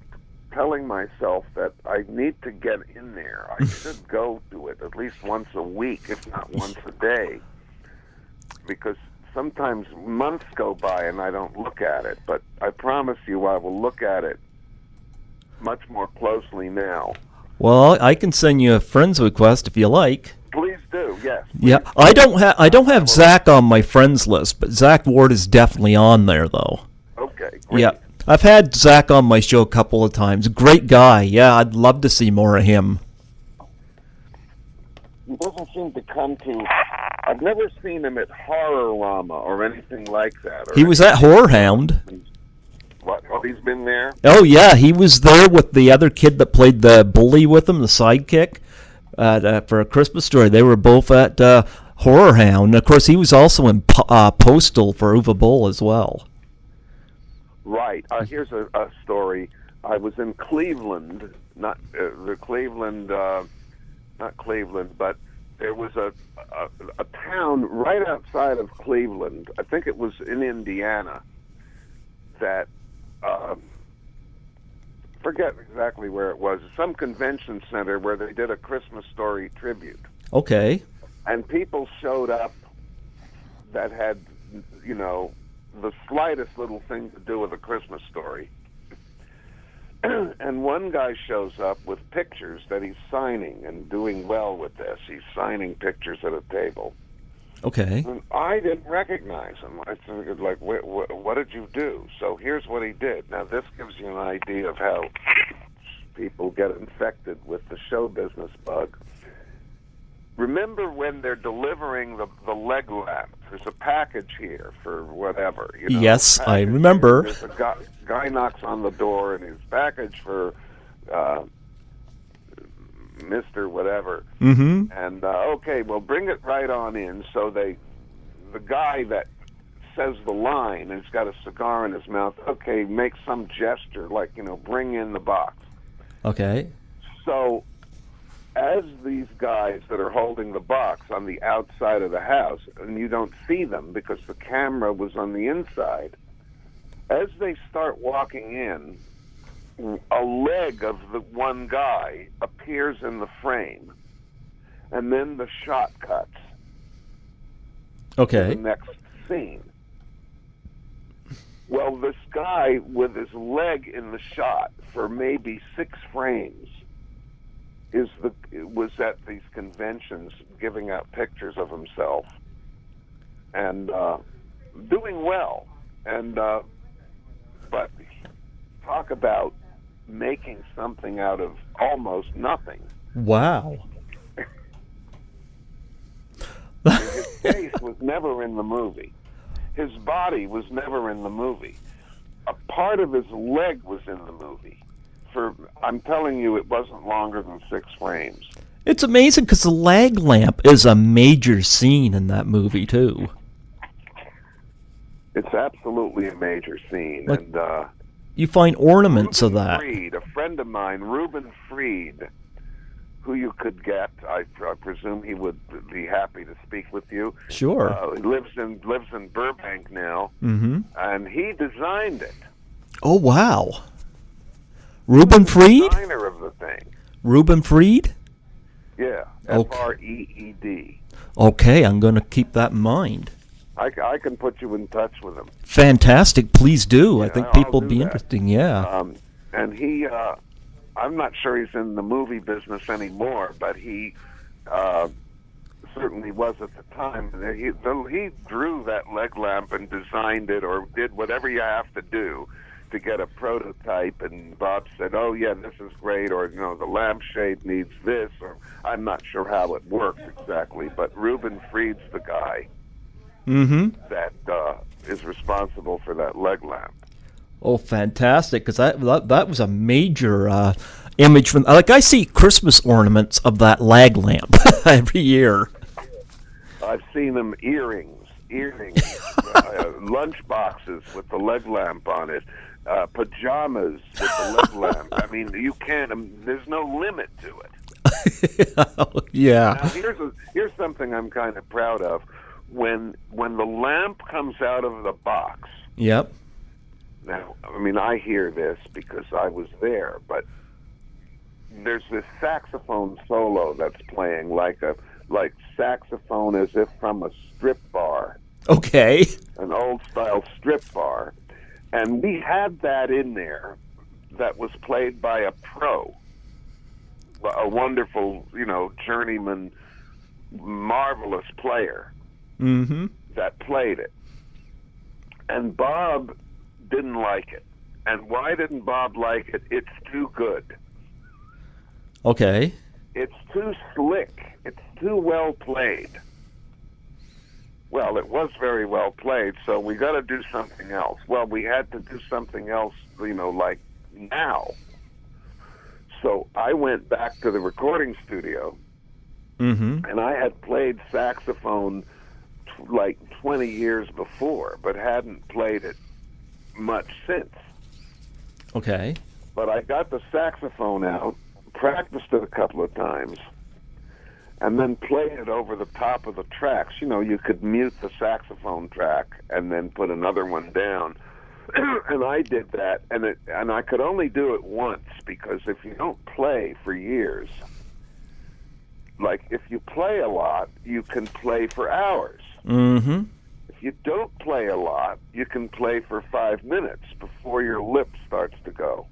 telling myself that I need to get in there. I should go to it at least once a week, if not once a day, because sometimes months go by and I don't look at it, but I promise you I will look at it much more closely now. Well, I can send you a friend's request if you like. Please do, yes. Yeah, I don't have Zach on my friends list, but Zach Ward is definitely on there, though. Okay, great. Yeah, I've had Zach on my show a couple of times. Great guy. Yeah, I'd love to see more of him. He doesn't seem to come to... I've never seen him at Horrorama or anything like that. He was at Horror Hound. What? Oh, he's been there? Oh, yeah, he was there with the other kid that played the bully with him, the sidekick, for A Christmas Story. They were both at Horror Hound. Of course, he was also in Postal for Uwe Boll as well. Right. Here's a story. I was in Cleveland, not Cleveland, but there was a town right outside of Cleveland. I think it was in Indiana. That forget exactly where it was. Some convention center where they did a Christmas Story tribute. Okay. And people showed up that had, the slightest little thing to do with A Christmas Story. And one guy shows up with pictures that he's signing and doing well with this. He's signing pictures at a table. Okay. And I didn't recognize him. I figured, what did you do? So here's what he did. Now, this gives you an idea of how people get infected with the show business bug. Remember when they're delivering the leg lamp? There's a package here for whatever. Yes, I remember. There's a guy knocks on the door, and his package for Mr. Whatever. Mm-hmm. And, okay, well, bring it right on in. So the guy that says the line, and he's got a cigar in his mouth. Okay, make some gesture, like, bring in the box. Okay. So as these guys that are holding the box on the outside of the house, and you don't see them because the camera was on the inside, as they start walking in, a leg of the one guy appears in the frame, and then the shot cuts. Okay. To the next scene. Well, this guy with his leg in the shot for maybe 6 frames was at these conventions giving out pictures of himself and doing well. And but talk about making something out of almost nothing. Wow. His face was never in the movie. His body was never in the movie. A part of his leg was in the movie. I'm telling you, it wasn't longer than 6 frames. It's amazing because the lag lamp is a major scene in that movie, too. It's absolutely a major scene. Like, and you find ornaments Reuben of that. Fried, a friend of mine, Reuben Fried, who you could get. I presume he would be happy to speak with you. Sure. He lives in Burbank now, and he designed it. Oh, wow. Reuben Fried? Designer of the thing. Reuben Fried? Yeah, Okay. Freed. Okay, I'm going to keep that in mind. I can put you in touch with him. Fantastic. Please do. Yeah, I think I'll people do be that. interesting. Yeah. And he, I'm not sure he's in the movie business anymore, but he certainly was at the time. He drew that leg lamp and designed it, or did whatever you have to do to get a prototype. And Bob said, "Oh yeah, this is great," or the lampshade needs this, or I'm not sure how it works exactly. But Reuben Fried's the guy that is responsible for that leg lamp. Oh, fantastic! Because that was a major image from. Like, I see Christmas ornaments of that lag lamp every year. I've seen them earrings, lunch boxes with the leg lamp on it, pajamas with the leg lamp. I mean, you can't. There's no limit to it. Yeah. Now, here's something I'm kind of proud of. When the lamp comes out of the box. Yep. Now, I mean, I hear this because I was there, but there's this saxophone solo that's playing like saxophone as if from a strip bar. Okay. An old-style strip bar. And we had that in there that was played by a pro, a wonderful, journeyman, marvelous player that played it. And Bob didn't like it. And why didn't Bob like it? It's too good. Okay. It's too slick. It's too well played. Well, it was very well played, so we got to do something else. Well, we had to do something else, like now. So I went back to the recording studio, and I had played saxophone like 20 years before, but hadn't played it much since. Okay. But I got the saxophone out, practiced it a couple of times, and then played it over the top of the tracks. You could mute the saxophone track and then put another one down. And I did that, and I could only do it once, because if you don't play for years, like if you play a lot, you can play for hours. If you don't play a lot, you can play for 5 minutes before your lip starts to go.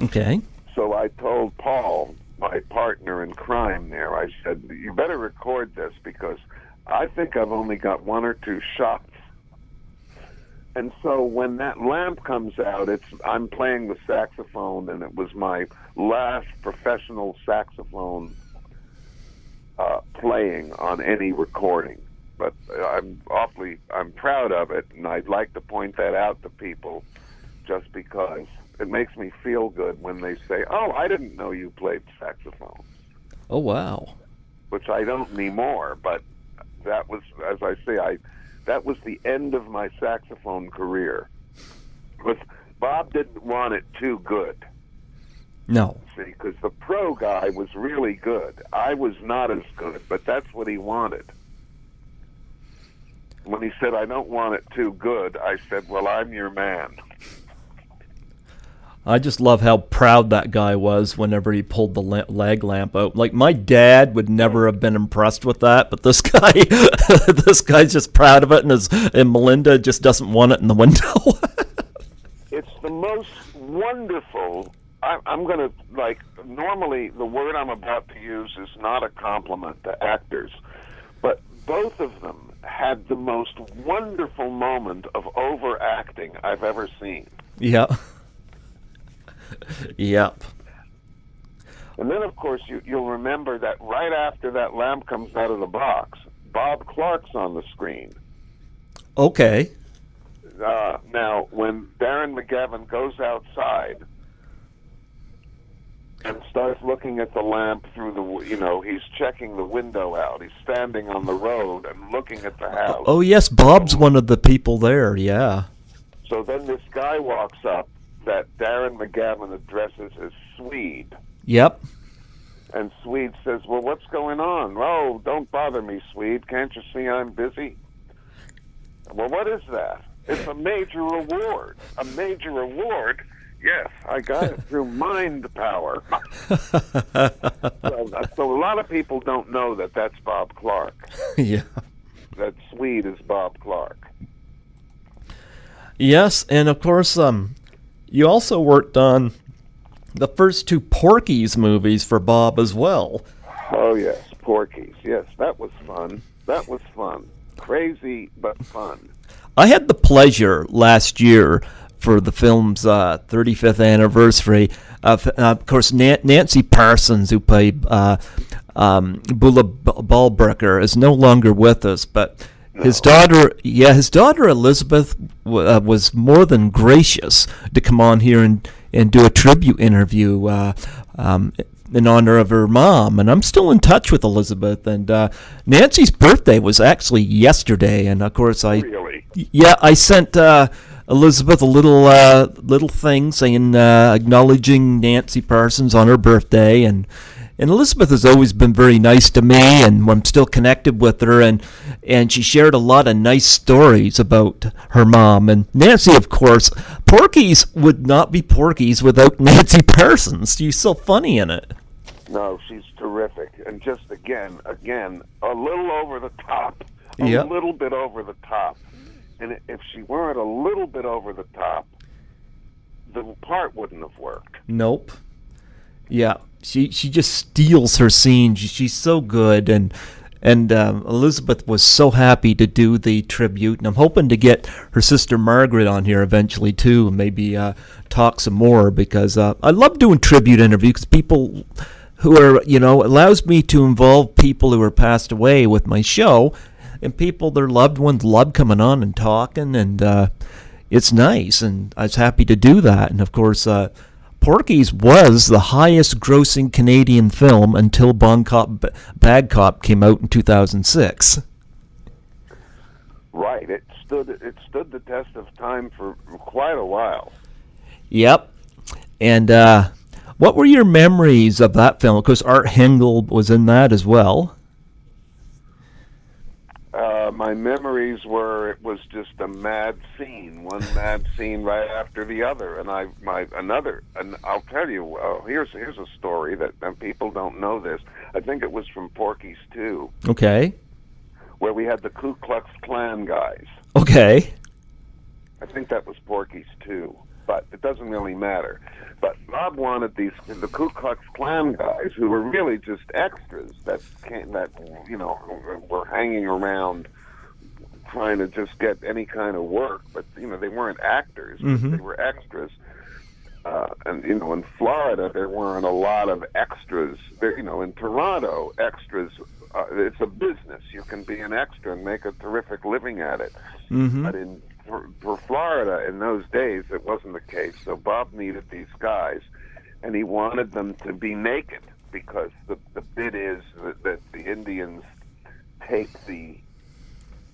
Okay. So I told Paul, my partner in crime there, I said, you better record this, because I think I've only got 1 or 2 shots. And so when that lamp comes out, I'm playing the saxophone, and it was my last professional saxophone playing on any recording. But I'm proud of it, and I'd like to point that out to people, just because it makes me feel good when they say, "Oh, I didn't know you played saxophone." Oh, wow. Which I don't anymore, but that was, as I say, that was the end of my saxophone career. But Bob didn't want it too good. No. See, because the pro guy was really good. I was not as good, but that's what he wanted. When he said, I don't want it too good, I said, well, I'm your man. I just love how proud that guy was whenever he pulled the leg lamp out. Like, my dad would never have been impressed with that, but this guy, this guy's just proud of it, and Melinda just doesn't want it in the window. It's the most wonderful. I'm going to, like, normally the word I'm about to use is not a compliment to actors, but both of them had the most wonderful moment of overacting I've ever seen. Yeah. Yep. And then, of course, you'll remember that right after that lamp comes out of the box, Bob Clark's on the screen. Okay. Now, when Darren McGavin goes outside and starts looking at the lamp through the, he's checking the window out. He's standing on the road and looking at the house. Oh, yes, Bob's one of the people there, yeah. So then this guy walks up that Darren McGavin addresses as Swede. Yep. And Swede says, well, what's going on? Oh, don't bother me, Swede. Can't you see I'm busy? Well, what is that? It's a major award. A major award? Yes, I got it through mind power. So a lot of people don't know that that's Bob Clark. Yeah. That Swede is Bob Clark. Yes, and of course, you also worked on the first two Porky's movies for Bob as well. Oh, yes, Porky's. Yes, that was fun. That was fun. Crazy, but fun. I had the pleasure last year for the film's 35th anniversary of course, Nancy Parsons, who played Bula Ballbreaker, is no longer with us, but his daughter Elizabeth was more than gracious to come on here and do a tribute interview in honor of her mom. And I'm still in touch with Elizabeth. And Nancy's birthday was actually yesterday. And of course, I sent Elizabeth a little thing saying acknowledging Nancy Parsons on her birthday. And Elizabeth has always been very nice to me, and I'm still connected with her, and she shared a lot of nice stories about her mom. And Nancy, of course, Porky's would not be Porky's without Nancy Parsons. She's so funny in it. No, she's terrific. And just, again, a little over the top. A little bit over the top. And if she weren't a little bit over the top, the part wouldn't have worked. Nope. Yeah. She just steals her scenes. She's so good, and Elizabeth was so happy to do the tribute, and I'm hoping to get her sister Margaret on here eventually too, and maybe talk some more, because I love doing tribute interviews. People who are, allows me to involve people who are passed away with my show, and people, their loved ones love coming on and talking, and it's nice, and I was happy to do that. And of course, Porky's was the highest grossing Canadian film until Bad Cop came out in 2006. Right. It stood the test of time for quite a while. Yep. And what were your memories of that film? Of course, Art Hengel was in that as well. My memories were it was just a mad scene, one mad scene right after the other, and I'll tell you, here's a story that people don't know this. I think it was from Porky's 2. Okay. Where we had the Ku Klux Klan guys. Okay. I think that was Porky's 2, but it doesn't really matter. But Bob wanted the Ku Klux Klan guys, who were really just extras that were hanging around trying to just get any kind of work, but they weren't actors, mm-hmm. They were extras. And in Florida there weren't a lot of extras. There, in Toronto, extras. It's a business. You can be an extra and make a terrific living at it. Mm-hmm. But for Florida in those days, it wasn't the case. So Bob needed these guys, and he wanted them to be naked, because the bit is that the Indians take the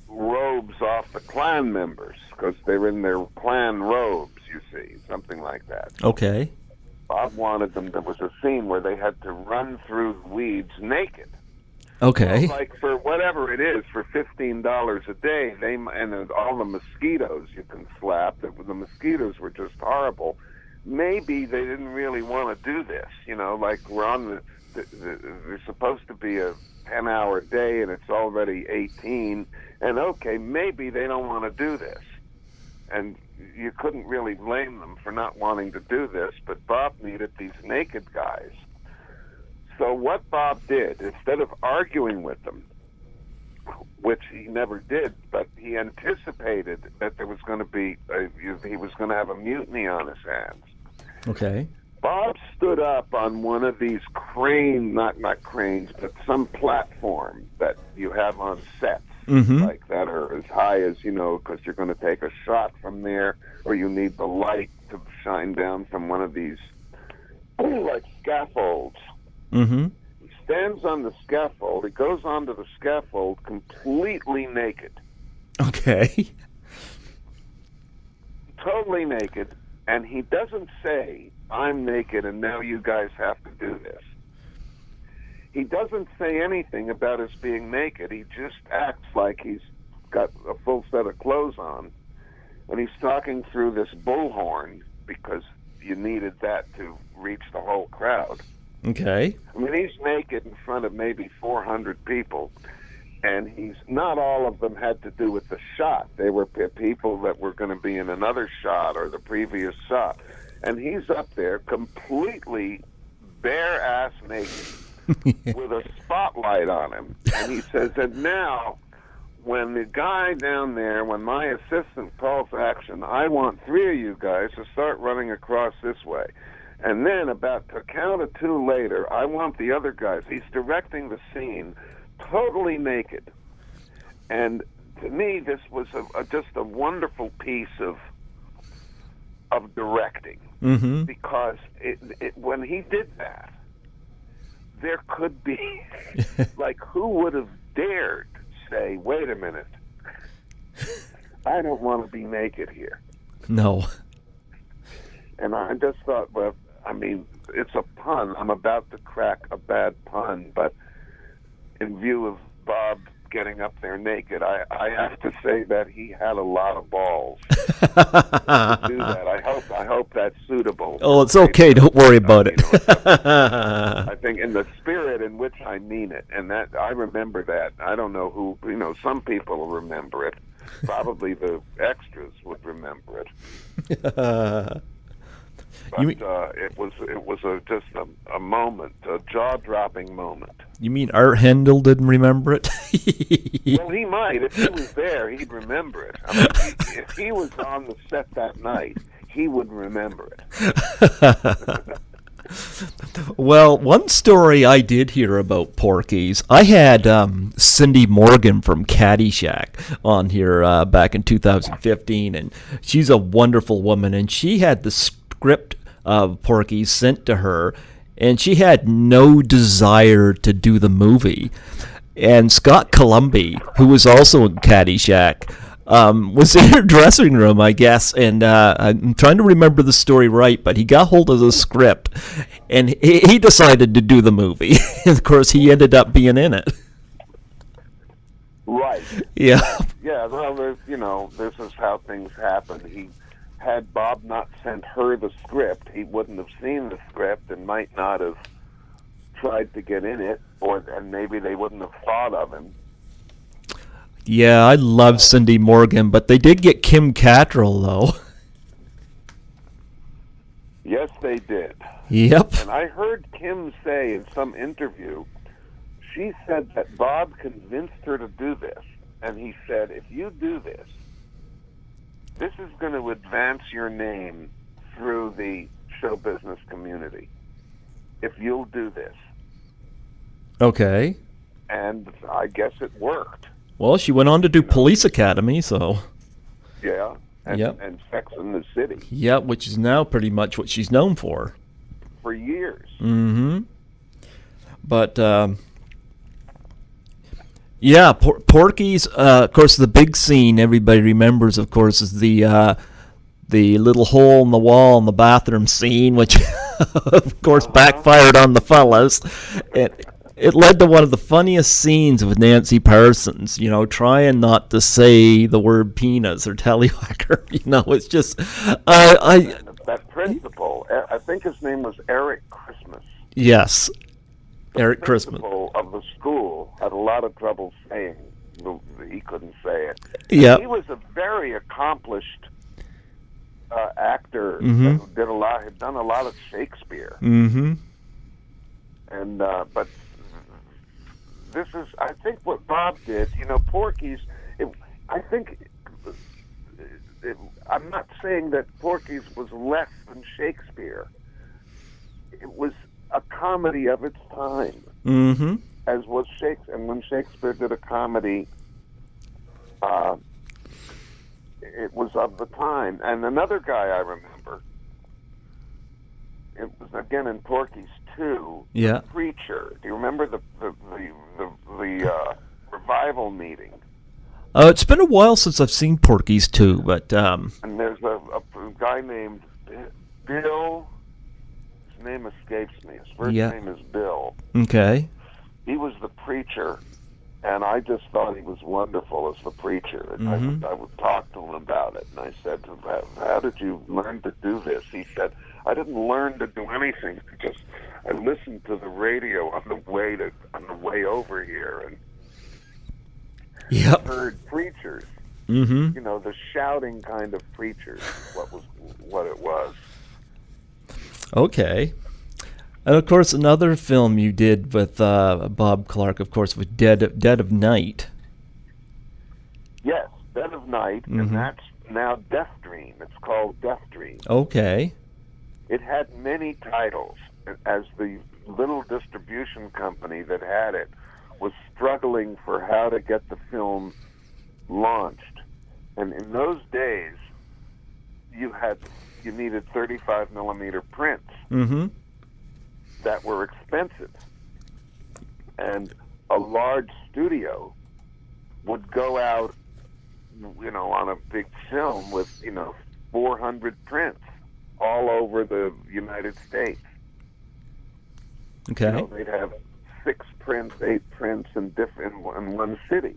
robes off the Klan members because they're in their Klan robes, you see, something like that. Okay. Bob wanted them. There was a scene where they had to run through weeds naked. Okay. So, like for whatever it is, for $15 a day, and all the mosquitoes you can slap. The mosquitoes were just horrible. Maybe they didn't really want to do this. Like we're on there's supposed to be a 10-hour day, and it's already 18. And okay, maybe they don't want to do this. And you couldn't really blame them for not wanting to do this, but Bob needed these naked guys. So what Bob did, instead of arguing with them, which he never did, but he anticipated that there was going to be, he was going to have a mutiny on his hands. Okay. Bob stood up on one of these not cranes, but some platform that you have on sets. Mm-hmm. Like that are as high as, because you're going to take a shot from there, or you need the light to shine down from one of these, like scaffolds. Mm-hmm. He stands on the scaffold. He goes onto the scaffold completely naked. Okay. Totally naked. And he doesn't say, I'm naked and now you guys have to do this. He doesn't say anything about his being naked. He just acts like he's got a full set of clothes on. And he's talking through this bullhorn because you needed that to reach the whole crowd. Okay. I mean, he's naked in front of maybe 400 people. And not all of them had to do with the shot. They were people that were going to be in another shot or the previous shot. And he's up there completely bare-ass naked. With a spotlight on him. And he says, and now, when the guy down there, when my assistant calls action, I want 3 of you guys to start running across this way. And then about a count of 2 later, I want the other guys. He's directing the scene totally naked. And to me, this was just a wonderful piece of directing. Mm-hmm. Because when he did that, there could be, like, who would have dared say, wait a minute, I don't want to be naked here. No. And I just thought, well, I mean, it's a pun. I'm about to crack a bad pun, but in view of Bob getting up there naked, I have to say that he had a lot of balls to do that. I hope that's suitable. Oh, it's okay. Don't worry about it. I think in the spirit in which I mean it, and that I remember that. I don't know who, some people will remember it. Probably the extras would remember it. But it was just a moment, a jaw-dropping moment. You mean Art Hendel didn't remember it? Well, he might. If he was there, he'd remember it. I mean, if he was on the set that night, he would remember it. Well, one story I did hear about Porky's, I had Cindy Morgan from Caddyshack on here back in 2015, and she's a wonderful woman, and she had the script of Porky sent to her, and she had no desire to do the movie. And Scott Columbia, who was also in Caddyshack, was in her dressing room, I guess, and I'm trying to remember the story right, but he got hold of the script, and he decided to do the movie. Of course, he ended up being in it. Right. Yeah. Yeah, well, this is how things happen. Had Bob not sent her the script, he wouldn't have seen the script and might not have tried to get in it, and maybe they wouldn't have thought of him. Yeah, I love Cindy Morgan, but they did get Kim Cattrall, though. Yes, they did. Yep. And I heard Kim say in some interview, she said that Bob convinced her to do this, and he said, if you do this is going to advance your name through the show business community, if you'll do this. Okay. And I guess it worked. Well, she went on to do Police Academy, so... Yeah, and, Yep. and Sex in the City. Yeah, which is now pretty much what she's known for. For years. Mm-hmm. But, Yeah, Porky's. Of course, the big scene everybody remembers, of course, is the little hole in the wall in the bathroom scene, which, of course, backfired on the fellas. It led to one of the funniest scenes with Nancy Parsons, trying not to say the word penis or tallywhacker. It's just, That principal, I think his name was Eric Christmas. Yes, Eric Christmas. The principal of the school had a lot of trouble saying he couldn't say it. Yeah, he was a very accomplished actor Mm-hmm. who had done a lot of Shakespeare. Mm-hmm. And but this is, I think, what Bob did. Porky's. I'm not saying that Porky's was less than Shakespeare. It was a comedy of its time, Mm-hmm. as was Shakespeare. And when Shakespeare did a comedy, it was of the time. And another guy I remember, it was again in Porky's too. Yeah. The Preacher. Do you remember the revival meeting? It's been a while since I've seen Porky's too, but And there's a guy named Bill. His name escapes me. His first name is Bill. Okay. He was the preacher, and I just thought he was wonderful as the preacher. And Mm-hmm. I would talk to him about it, and I said to him, "How did you learn to do this?" He said, "I didn't learn to do anything. I listened to the radio on the way over here, and Yep. heard preachers. Mm-hmm. The shouting kind of preachers. What it was." Okay. And of course, another film you did with Bob Clark, of course, was Dead of Night. Yes, Dead of Night, Mm-hmm. and that's now Death Dream. It's called Death Dream. Okay. It had many titles, as the little distribution company that had it was struggling for how to get the film launched. And in those days, you needed 35 millimeter prints Mm-hmm. that were expensive. And a large studio would go out, on a big film with, 400 prints all over the United States. Okay. They'd have 6 prints, 8 prints in one city.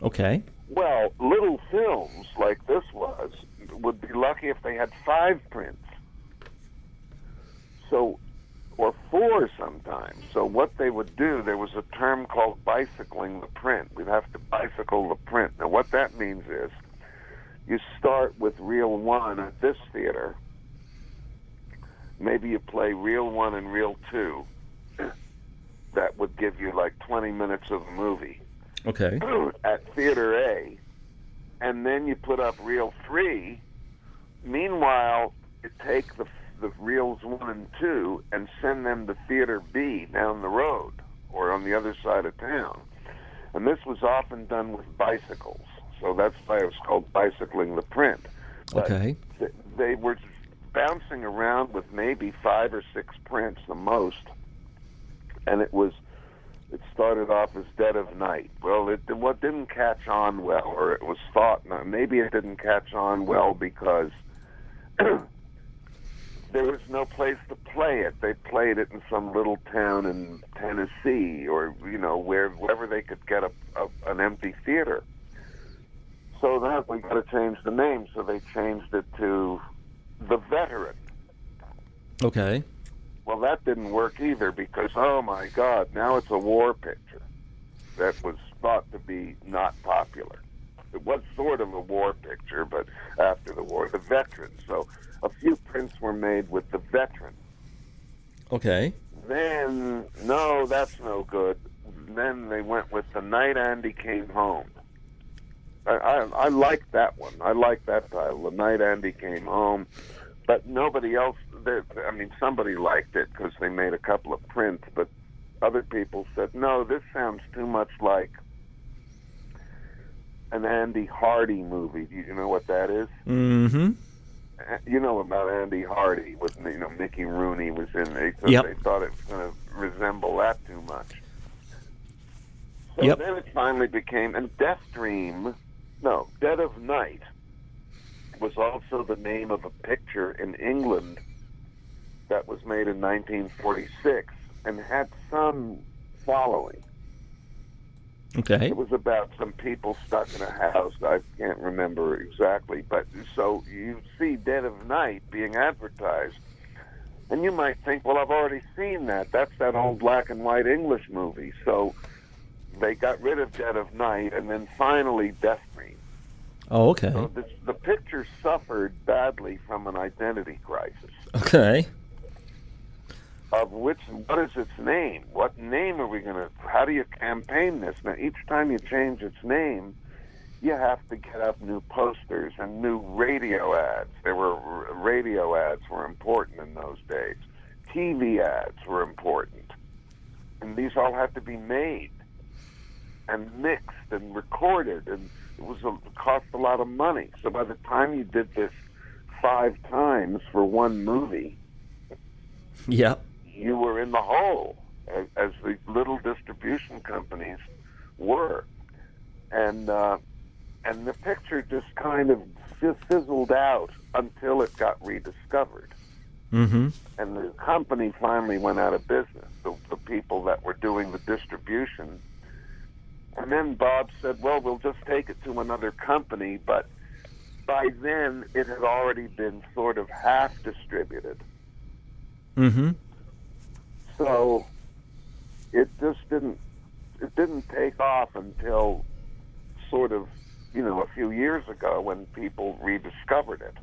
Okay. Well, little films like this would be lucky if they had 5 prints. So, or 4 sometimes. So what they would do, there was a term called bicycling the print. We'd have to bicycle the print. Now what that means is, you start with reel 1 at this theater. Maybe you play reel 1 and reel 2. That would give you like 20 minutes of the movie. Okay. At Theater A, and then you put up reel 3. Meanwhile, you take the reels 1 and 2 and send them to Theater B down the road or on the other side of town. And this was often done with bicycles, so that's why it was called bicycling the print. But Okay. they were bouncing around with maybe 5 or 6 prints the most, and it started off as Dead of Night. Well, what didn't catch on well, or it was thought, maybe it didn't catch on well because there was no place to play it. They played it in some little town in Tennessee, or wherever they could get an empty theater. So that we got to change the name. So they changed it to The Veteran. Okay. Well, that didn't work either because, oh my God, now it's a war picture that was thought to be not popular. It was sort of a war picture, but after the war, The Veteran. So a few prints were made with The Veteran. Okay. Then, no, that's no good. Then they went with The Night Andy Came Home. I liked that one. I liked that title, The Night Andy Came Home. But nobody else, somebody liked it because they made a couple of prints, but other people said, no, this sounds too much like an Andy Hardy movie. Do you know what that is? Mm-hmm. You know about Andy Hardy with, Mickey Rooney was in it. So Yep. They thought it was going to resemble that too much. So Yep. then it finally became, and Dead of Night was also the name of a picture in England that was made in 1946 and had some following. Okay. It was about some people stuck in a house. I can't remember exactly, but so you see Dead of Night being advertised, and you might think, well, I've already seen that. That's that old black and white English movie. So they got rid of Dead of Night, and then finally Death Dream. Oh, okay. So the picture suffered badly from an identity crisis. Okay. Of what is its name? What name are we going to, how do you campaign this? Now, each time you change its name, you have to get up new posters and new radio ads. Radio ads were important in those days. TV ads were important. And these all had to be made and mixed and recorded, and it cost a lot of money. So by the time you did this 5 times for one movie, Yep. you were in the hole, as the little distribution companies were, and the picture just kind of fizzled out until it got rediscovered. Mm-hmm. And the company finally went out of business. The people that were doing the distribution, and then Bob said, "Well, we'll just take it to another company." But by then, it had already been sort of half distributed. Mm-hmm. So it just didn't take off until sort of, a few years ago when people rediscovered it.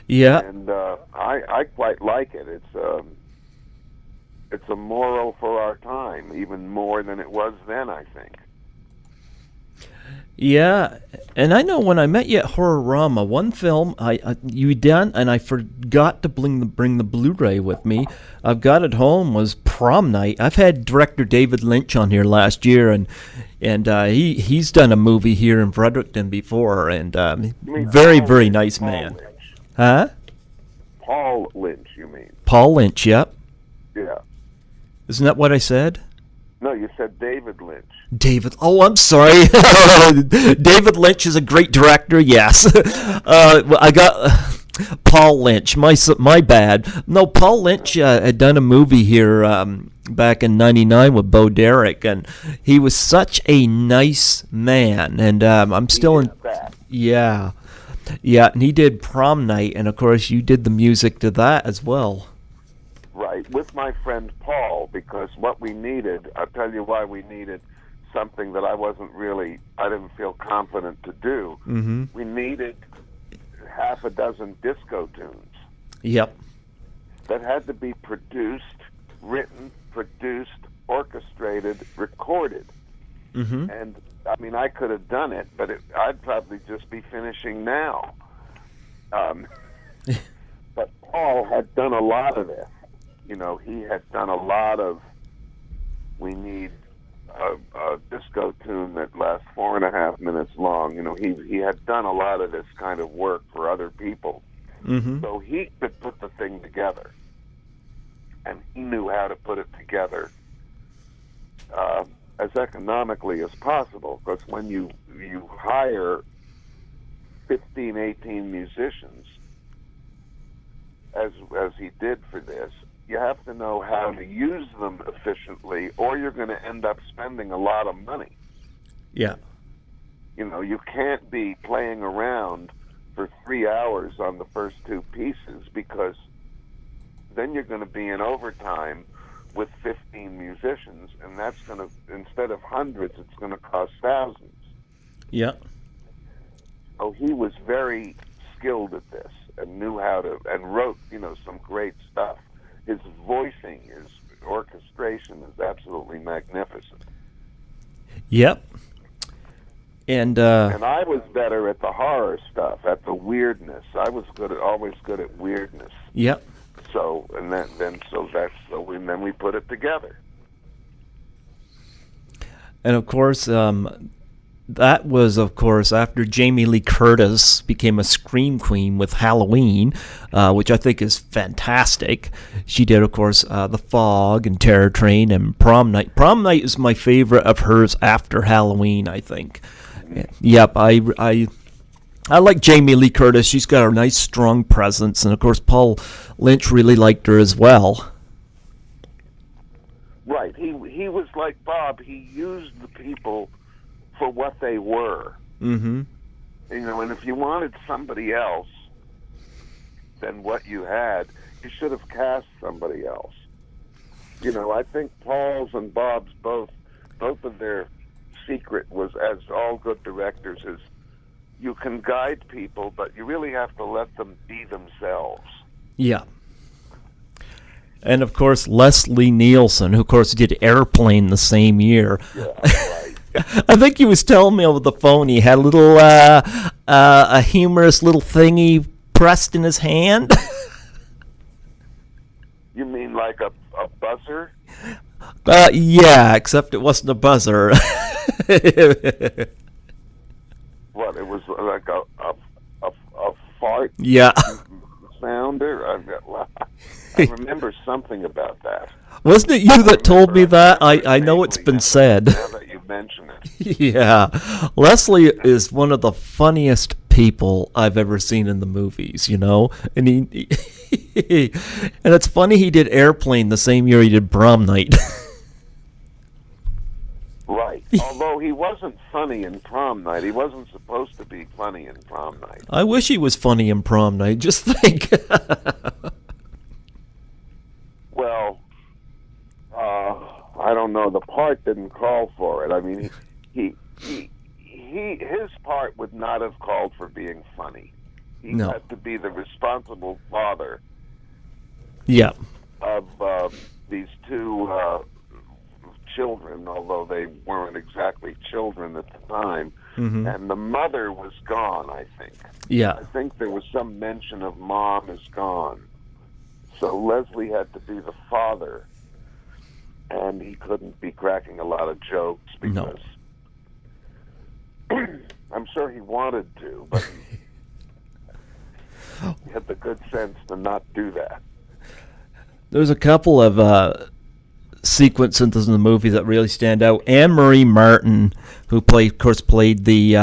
Yeah. And I quite like it. It's a moral for our time, even more than it was then, I think. Yeah, and I know when I met you at Horrorama, one film you done, and I forgot to bring the Blu-ray with me. I've got it home. Was Prom Night. I've had director David Lynch on here last year, and he's done a movie here in Fredericton before, and very nice man. Lynch. Huh? Paul Lynch, you mean? Paul Lynch. Yep. Yeah. Isn't that what I said? No, you said David Lynch. David. Oh, I'm sorry. David Lynch is a great director. Yes. I got Paul Lynch. My bad. No, Paul Lynch had done a movie here back in '99 with Bo Derek, and he was such a nice man. And I'm still in. That. Yeah, yeah. And he did Prom Night, and of course you did the music to that as well. Right, with my friend Paul, because what we needed, I'll tell you why we needed something that I didn't feel confident to do. Mm-hmm. We needed half a dozen disco tunes. Yep. That had to be written, produced, orchestrated, recorded. Mm-hmm. And, I mean, I could have done it, but I'd probably just be finishing now. But Paul had done a lot of this. He had done a lot of, we need a disco tune that lasts 4.5 minutes long. He had done a lot of this kind of work for other people. Mm-hmm. So he could put the thing together. And he knew how to put it together as economically as possible. Because when you hire 15, 18 musicians, as he did for this, you have to know how to use them efficiently, or you're going to end up spending a lot of money. Yeah. You can't be playing around for 3 hours on the first 2 pieces, because then you're going to be in overtime with 15 musicians, and that's going to, instead of hundreds, it's going to cost thousands. Yeah. So he was very skilled at this and knew how to, and wrote, some great stuff. His voicing, his orchestration is absolutely magnificent. Yep. And I was better at the horror stuff, at the weirdness. I was always good at weirdness. Yep. So then we put it together. And of course, that was, of course, after Jamie Lee Curtis became a scream queen with Halloween, which I think is fantastic. She did, of course, The Fog and Terror Train and Prom Night. Prom Night is my favorite of hers after Halloween, I think. Yep, I like Jamie Lee Curtis. She's got a nice, strong presence, and of course, Paul Lynch really liked her as well. Right. He was like Bob. He used the people for what they were. Mm-hmm. You know, and if you wanted somebody else than what you had, you should have cast somebody else. You know, I think Paul's and Bob's both of their secret was, as all good directors, is you can guide people, but you really have to let them be themselves. Yeah. And, of course, Leslie Nielsen, who, of course, did Airplane the same year. Yeah, right. I think he was telling me over the phone he had a little, a humorous little thingy pressed in his hand. You mean like a buzzer? Yeah, except it wasn't a buzzer. What, it was like a fart? Yeah. Sounder? I remember something about that. Wasn't it you that told me that? I know it's been said. Now that you mention it. Yeah. Leslie is one of the funniest people I've ever seen in the movies, you know? And he and it's funny he did Airplane the same year he did Prom Night. Right. Although he wasn't funny in Prom Night. He wasn't supposed to be funny in Prom Night. I wish he was funny in Prom Night. Just think. Well, I don't know. The part didn't call for it. I mean, his part would not have called for being funny. He had to be the responsible father. Yeah. Of these two children, although they weren't exactly children at the time. Mm-hmm. And the mother was gone, I think. Yeah. I think there was some mention of mom is gone. So Leslie had to be the father, and he couldn't be cracking a lot of jokes because I'm sure he wanted to, but he had the good sense to not do that. There's a couple of sequences in the movie that really stand out. Anne-Marie Martin, who played the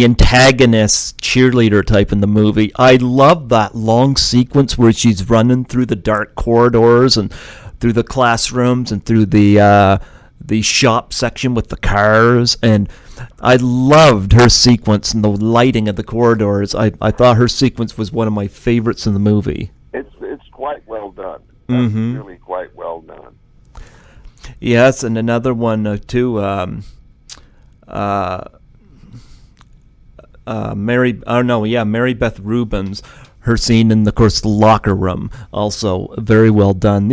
antagonist cheerleader type in the movie. I love that long sequence where she's running through the dark corridors and through the classrooms and through the shop section with the cars, and I loved her sequence and the lighting of the corridors. I thought her sequence was one of my favorites in the movie. It's quite well done. Mm-hmm. Really quite well done. Yes, and another one too. Mary Beth Rubens, her scene in, of course, the locker room, also very well done.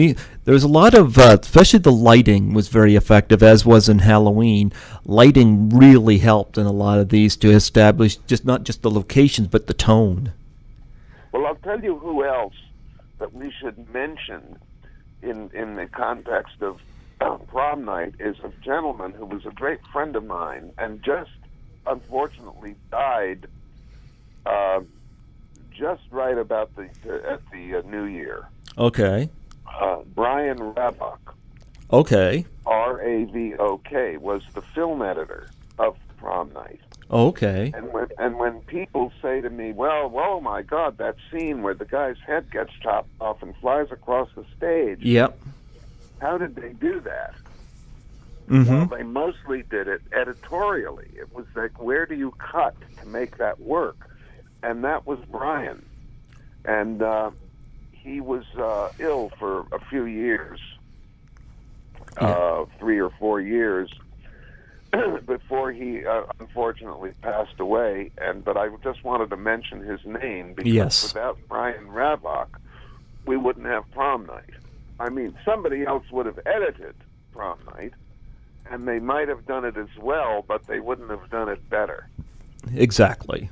There's a lot of, especially the lighting was very effective, as was in Halloween. Lighting really helped in a lot of these to establish not just the locations, but the tone. Well, I'll tell you who else that we should mention in the context of Prom Night is a gentleman who was a great friend of mine and just unfortunately died just right about at the New Year. Okay. Brian Ravok. Okay. Ravok was the film editor of Prom Night. Okay. And when people say to me, "Well, oh my God, that scene where the guy's head gets chopped off and flies across the stage." Yep. How did they do that? Mm-hmm. Well, they mostly did it editorially. It was like, where do you cut to make that work? And that was Brian. And he was ill for a few years, 3 or 4 years, before he unfortunately passed away. But I just wanted to mention his name because without Brian Ravok, we wouldn't have Prom Night. I mean, somebody else would have edited Prom Night, and they might have done it as well, but they wouldn't have done it better. Exactly.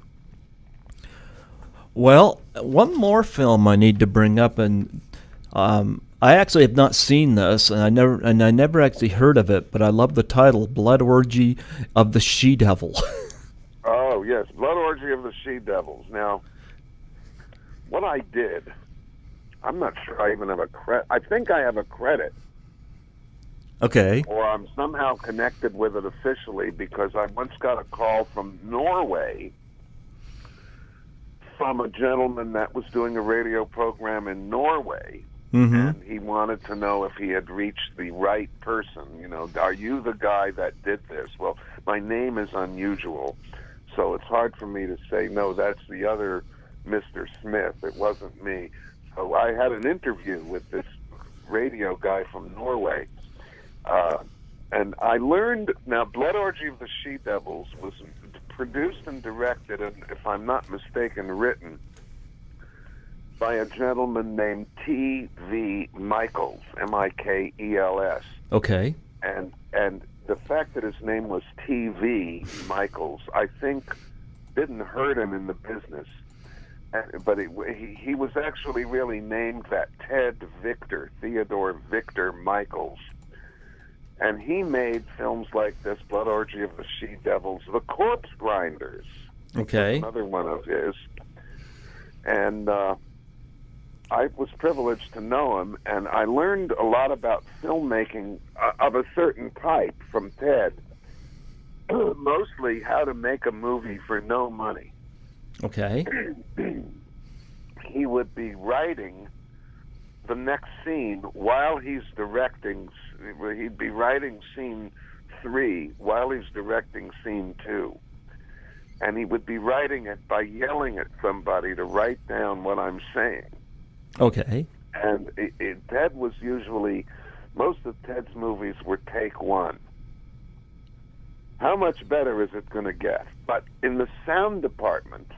Well, one more film I need to bring up, and I actually have not seen this, and I never actually heard of it, but I love the title, Blood Orgy of the She-Devil. Oh, yes, Blood Orgy of the She-Devils. Now, what I did, I'm not sure I even have a credit. I think I have a credit. Okay. Or I'm somehow connected with it officially, because I once got a call from Norway from a gentleman that was doing a radio program in Norway. Mm-hmm. And he wanted to know if he had reached the right person. You know, are you the guy that did this? Well, my name is unusual, so it's hard for me to say, no, that's the other Mr. Smith. It wasn't me. So I had an interview with this radio guy from Norway. And I learned, now, Blood Orgy of the She-Devils was produced and directed, and if I'm not mistaken, written by a gentleman named T.V. Michaels, M-I-K-E-L-S. Okay. And the fact that his name was T.V. Michaels, I think, didn't hurt him in the business. But he was actually really named that, Theodore Victor Michaels. And he made films like this, Blood Orgy of the She-Devils, The Corpse Grinders. Okay. Another one of his. And I was privileged to know him, and I learned a lot about filmmaking of a certain type from Ted. Mostly how to make a movie for no money. Okay. He would be writing the next scene while he's directing. He'd be writing scene 3 while he's directing scene 2. And he would be writing it by yelling at somebody to write down what I'm saying. Okay. And Ted was usually, most of Ted's movies were take one. How much better is it going to get? But in the sound department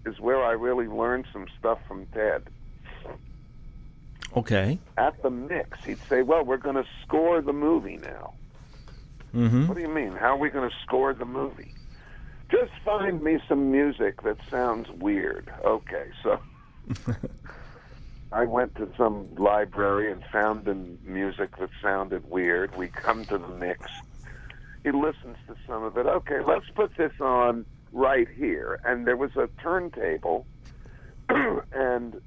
is where I really learned some stuff from Ted. Okay. At the mix, he'd say, well, we're going to score the movie now. Mm-hmm. What do you mean? How are we going to score the movie? Just find me some music that sounds weird. Okay, so I went to some library and found music that sounded weird. We come to the mix. He listens to some of it. Okay, let's put this on right here. And there was a turntable, and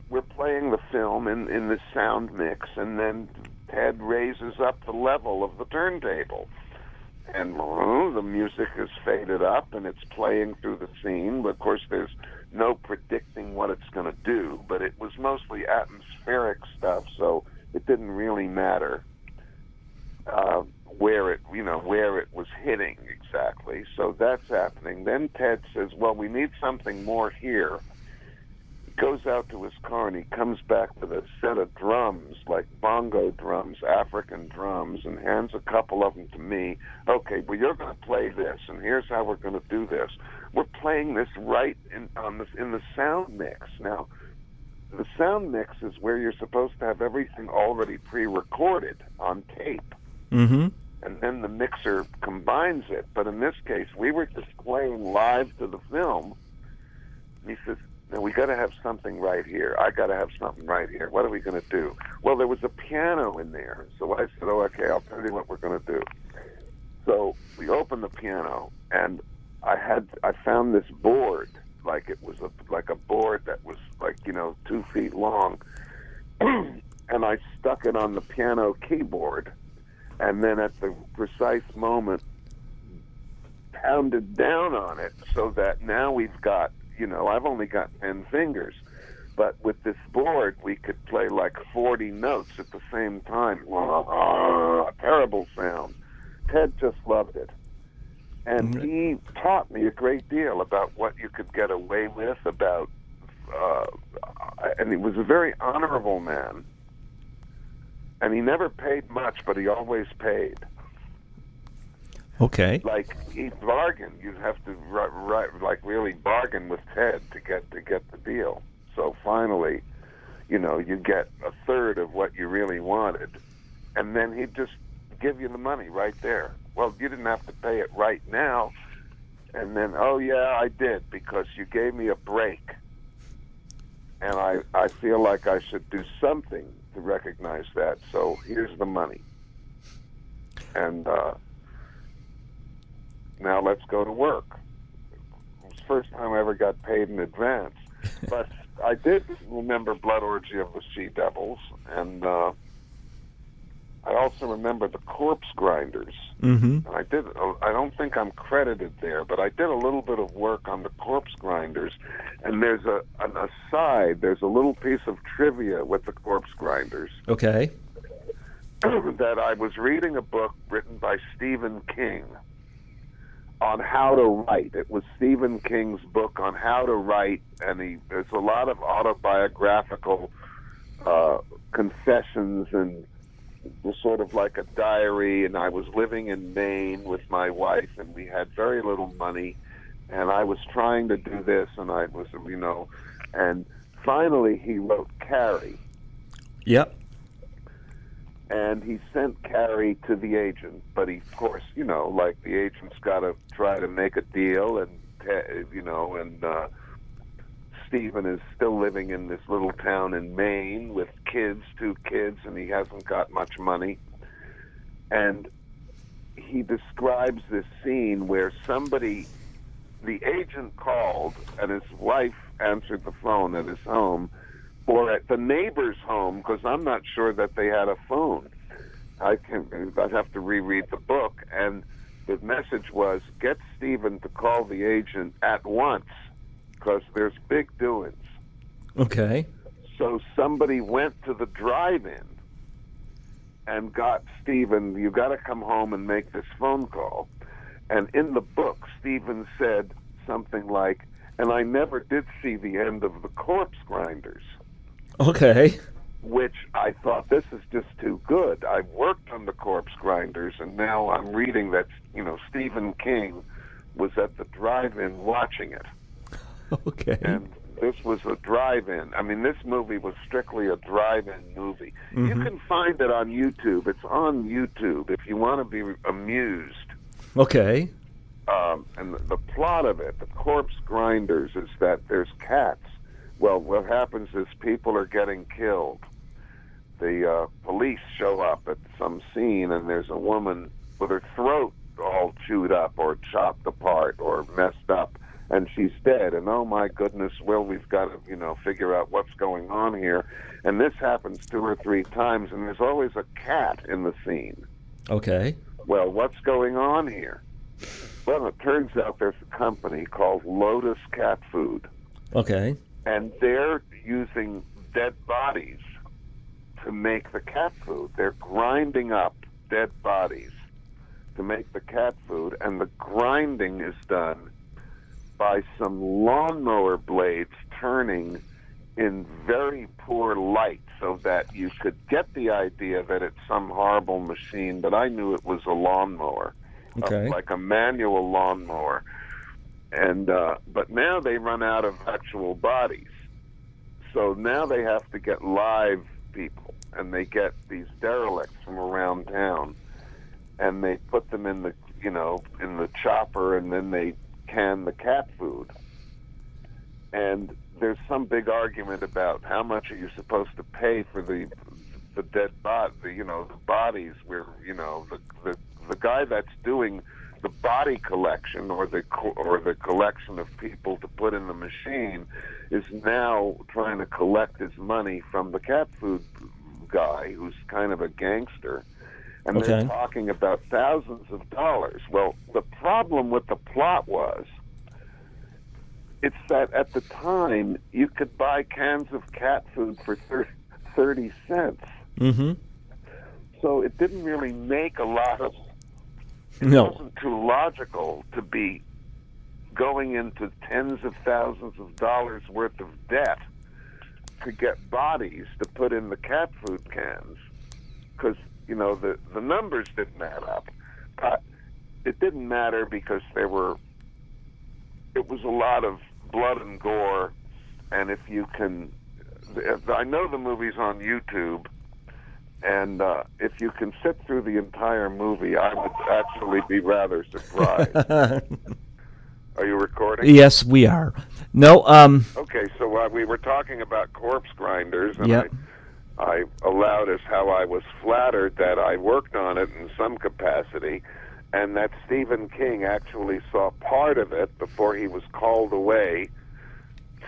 we're playing the film in this sound mix, and then Ted raises up the level of the turntable. And the music is faded up, and it's playing through the scene. But of course, there's no predicting what it's going to do. But it was mostly atmospheric stuff, so it didn't really matter where it was hitting exactly. So that's happening. Then Ted says, "Well, we need something more here." Goes out to his car and he comes back with a set of drums, like bongo drums, African drums, and hands a couple of them to me. Okay, well, you're going to play this, and here's how we're going to do this. We're playing this right in the sound mix. Now, the sound mix is where you're supposed to have everything already pre-recorded on tape. Mm-hmm. And then the mixer combines it. But in this case, we were just playing live to the film. And he says, "Now, we got to have something right here. I got to have something right here. What are we going to do?" Well, there was a piano in there. So I said, "Oh, okay, I'll tell you what we're going to do." So we opened the piano, and I found this board, like it was like a board that was 2 feet long, and I stuck it on the piano keyboard, and then at the precise moment pounded down on it, so that now we've got, I've only got 10 fingers, but with this board, we could play like 40 notes at the same time. Terrible sound. Ted just loved it. And he taught me a great deal about what you could get away with, and he was a very honorable man. And he never paid much, but he always paid. Okay. Like, he bargained. You'd have to really bargain with Ted to get the deal. So finally, you'd get a third of what you really wanted, and then he'd just give you the money right there. Well, you didn't have to pay it right now. And then, "Oh yeah, I did, because you gave me a break, and I feel like I should do something to recognize that. So here's the money. And now let's go to work. It was the first time I ever got paid in advance. But I did remember Blood Orgy of the Sea Devils, and I also remember The Corpse Grinders. Mm-hmm. I don't think I'm credited there, but I did a little bit of work on The Corpse Grinders, and there's an aside, there's a little piece of trivia with The Corpse Grinders. Okay. That I was reading a book written by Stephen King on how to write. It was Stephen King's book on how to write, and there's a lot of autobiographical confessions, and it was sort of like a diary. And I was living in Maine with my wife, and we had very little money, and I was trying to do this, and I was, and finally he wrote Carrie. Yep. And he sent Carrie to the agent, but he, of course, like the agent's got to try to make a deal, and Stephen is still living in this little town in Maine with two kids, and he hasn't got much money. And he describes this scene where the agent called, and his wife answered the phone at his home, or at the neighbor's home, because I'm not sure that they had a phone. I'd have to reread the book, and the message was, get Stephen to call the agent at once, because there's big doings. Okay. So somebody went to the drive-in and got Stephen, you got to come home and make this phone call. And in the book, Stephen said something like, and I never did see the end of The Corpse Grinders. Okay. Which I thought, this is just too good. I worked on The Corpse Grinders, and now I'm reading that, Stephen King was at the drive-in watching it. Okay. And this was a drive-in. I mean, this movie was strictly a drive-in movie. Mm-hmm. You can find it on YouTube. It's on YouTube if you want to be amused. Okay. And the plot of it, The Corpse Grinders, is that there's cats. Well, what happens is people are getting killed. The police show up at some scene, and there's a woman with her throat all chewed up or chopped apart or messed up, and she's dead. And oh my goodness, well, we've got to, figure out what's going on here. And this happens 2 or 3 times, and there's always a cat in the scene. Okay. Well, what's going on here? Well, it turns out there's a company called Lotus Cat Food. Okay. And they're using dead bodies to make the cat food. They're grinding up dead bodies to make the cat food, and the grinding is done by some lawnmower blades turning in very poor light so that you could get the idea that it's some horrible machine, but I knew it was a lawnmower, like a manual lawnmower. And but now they run out of actual bodies, so now they have to get live people, and they get these derelicts from around town, and they put them in the in the chopper, and then they can the cat food. And there's some big argument about how much are you supposed to pay for the dead body, the bodies, where the guy that's doing the body collection or the collection of people to put in the machine is now trying to collect his money from the cat food guy, who's kind of a gangster, and they're talking about thousands of dollars. Well, the problem with the plot was, it's that at the time you could buy cans of cat food for 30 cents. Mm-hmm. So it didn't really make a lot of. It wasn't too logical to be going into tens of thousands of dollars worth of debt to get bodies to put in the cat food cans, because the numbers didn't add up. But it didn't matter because it was a lot of blood and gore, and I know the movie's on YouTube. And if you can sit through the entire movie, I would actually be rather surprised. Are you recording? Yes, we are. No. Okay, so we were talking about Corpse Grinders, and yep. I allowed as how I was flattered that I worked on it in some capacity, and that Stephen King actually saw part of it before he was called away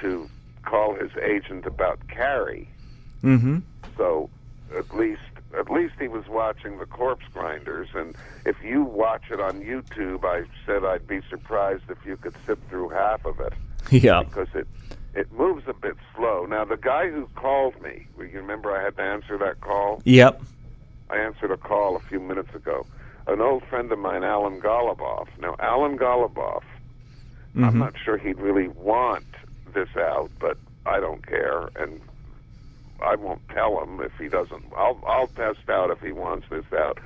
to call his agent about Carrie. Mm-hmm. So at least he was watching The Corpse Grinders, and if you watch it on YouTube, I said I'd be surprised if you could sit through half of it. Yeah. Because it moves a bit slow. Now, the guy who called me, you remember I had to answer that call? Yep. I answered a call a few minutes ago. An old friend of mine, Alan Goluboff. Now, Alan Goluboff, I'm not sure he'd really want this out, but I don't care, and I won't tell him if he doesn't. I'll test out if he wants this out.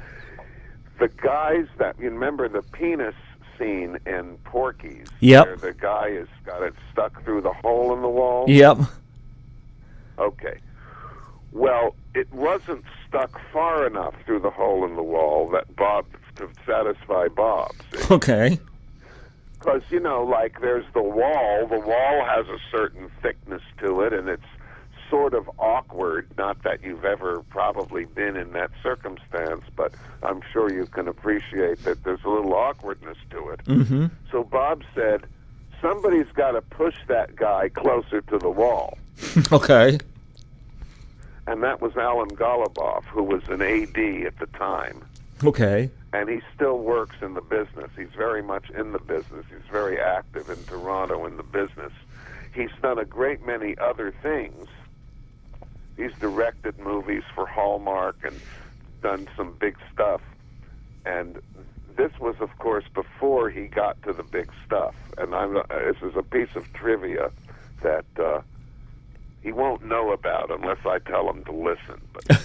The guys that, you remember the penis scene in Porky's, Yep. where the guy has got it stuck through the hole in the wall? Yep. Okay. Well, it wasn't stuck far enough through the hole in the wall that Bob, to satisfy Bob. See? Okay. Because, you know, like there's the wall has a certain thickness to it, and it's sort of awkward. Not that you've ever probably been in that circumstance, but I'm sure you can appreciate that there's a little awkwardness to it. Mm-hmm. So Bob said, somebody's got to push that guy closer to the wall. Okay. And that was Alan Goluboff, who was an AD at the time. Okay. And he still works in the business. He's very much in the business. He's very active in Toronto in the business. He's done a great many other things. He's directed movies for Hallmark and done some big stuff. And this was, of course, before he got to the big stuff. And this is a piece of trivia that he won't know about unless I tell him to listen. But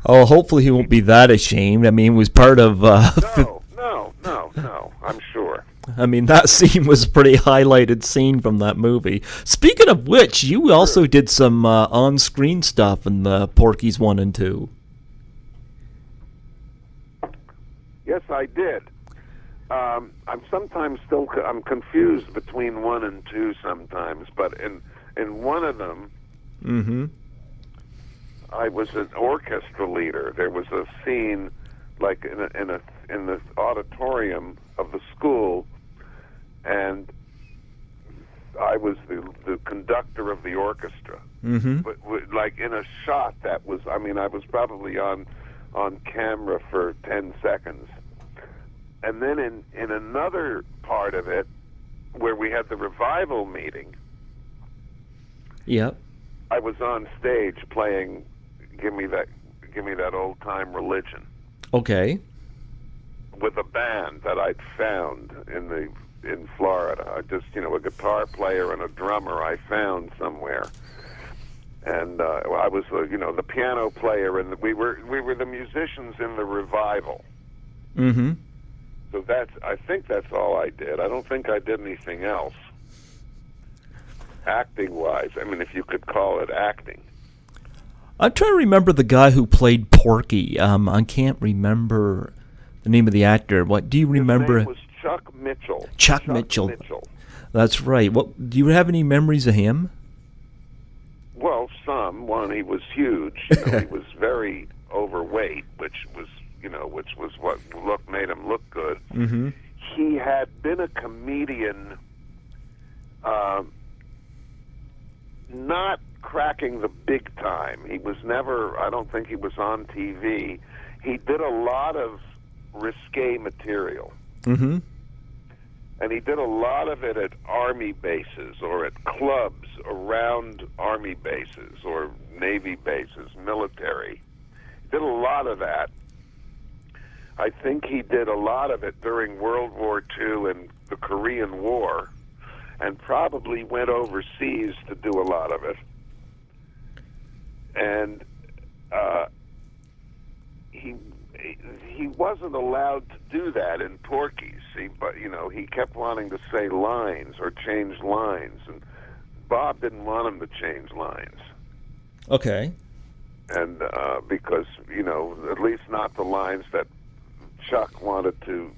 Oh, hopefully he won't be that ashamed. I mean, it was part of... No, I'm sure. I mean, that scene was a pretty highlighted scene from that movie. Speaking of which, you also did some on-screen stuff in the Porky's 1 and 2. Yes, I did. I'm sometimes still... I'm confused between 1 and 2 sometimes, but in one of them... Mm-hmm. I was an orchestra leader. There was a scene, like in the auditorium of the school, and I was the conductor of the orchestra. Mm-hmm. But like in a shot that was, I mean, I was probably on camera for 10 seconds, and then in another part of it, where we had the revival meeting. Yep. I was on stage playing Give Me That Old Time Religion. Okay. With a band that I'd found in Florida. I just, a guitar player and a drummer I found somewhere. And I was the piano player, and we were the musicians in the revival. Mm-hmm. So I think that's all I did. I don't think I did anything else. Acting-wise, I mean, if you could call it acting. I'm trying to remember the guy who played Porky. I can't remember the name of the actor. What do you remember? His name was Chuck Mitchell. Chuck Mitchell. That's right. What do you have any memories of him? Well, some. One, he was huge. He was very overweight, which was what made him look good. Mm-hmm. He had been a comedian. Not cracking the big time. He was never, I don't think he was on TV. He did a lot of risque material. Mm-hmm. And he did a lot of it at army bases or at clubs around army bases or Navy bases, military. He did a lot of that. I think he did a lot of it during World War II and the Korean War, and probably went overseas to do a lot of it. And he wasn't allowed to do that in Porky's, see, but he kept wanting to say lines or change lines, and Bob didn't want him to change lines. Okay. And because at least not the lines that Chuck wanted to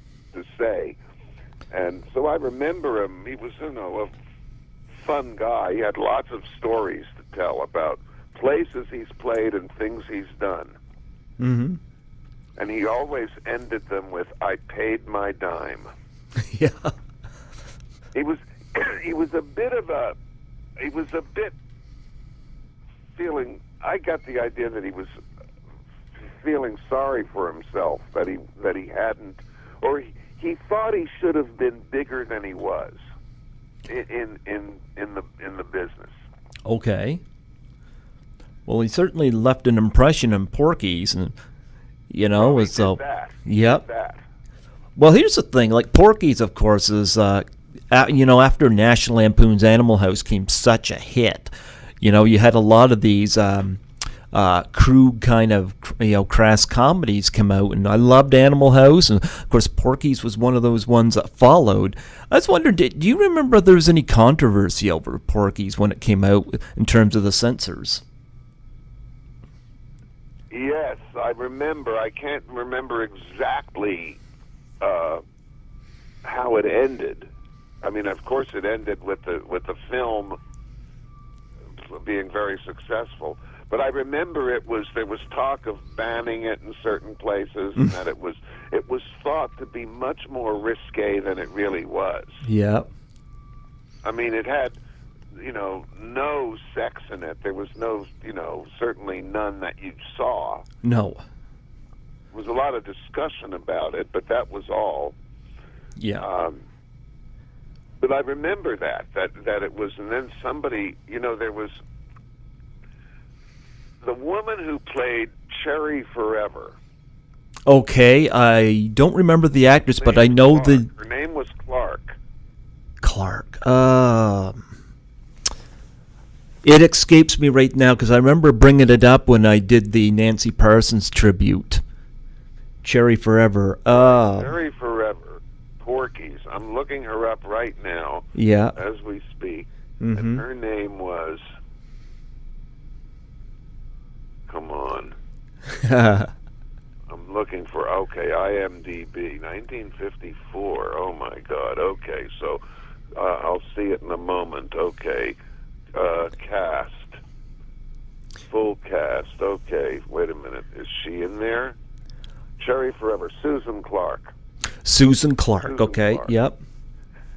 say. And so I remember him. He was, a fun guy. He had lots of stories to tell about places he's played and things he's done. Mm-hmm. And he always ended them with, "I paid my dime." Yeah. He was a bit feeling, I got the idea that he was feeling sorry for himself, that he hadn't, or he thought he should have been bigger than he was in the business. Okay. Well, he certainly left an impression in Porky's, and so yep. That. Well, here's the thing. Like Porky's, of course, is after National Lampoon's Animal House came such a hit. You had a lot of these crude kind of crass comedies come out, and I loved Animal House, and of course Porky's was one of those ones that followed. I was wondering, do you remember if there was any controversy over Porky's when it came out in terms of the censors? Yes, I remember. I can't remember exactly how it ended. I mean, of course, it ended with the film being very successful. But I remember there was talk of banning it in certain places, and that it was thought to be much more risque than it really was. Yeah. I mean, it had, no sex in it. There was no, certainly none that you saw. No. There was a lot of discussion about it, but that was all. Yeah. But I remember that it was, and then somebody, there was the woman who played Cherry Forever. Okay, I don't remember the actress, but I know her name was Clark. Clark. It escapes me right now because I remember bringing it up when I did the Nancy Parsons tribute. Cherry Forever. Cherry Forever. Porky's. I'm looking her up right now. Yeah. As we speak. Mm-hmm. And her name was... Come on. I'm looking for, IMDb, 1954. Oh, my God. Okay, so I'll see it in a moment. Okay. Cast. Full cast. Okay, wait a minute. Is she in there? Cherry Forever. Susan Clark. Susan Clark. Okay, Clark. Yep.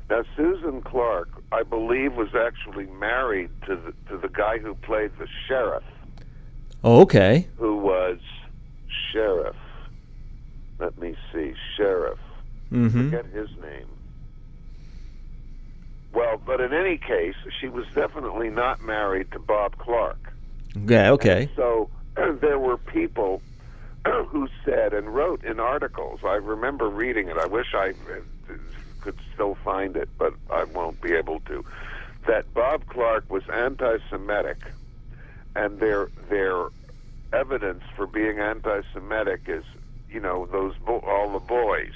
Now, Susan Clark, I believe, was actually married to the guy who played the sheriff. Oh, okay. Who was Sheriff. Let me see. Sheriff. Mm-hmm. Forget his name. Well, but in any case, she was definitely not married to Bob Clark. Yeah, okay. And so there were people who said and wrote in articles, I remember reading it, I wish I could still find it, but I won't be able to, that Bob Clark was anti-Semitic, and their evidence for being anti-Semitic is, all the boys,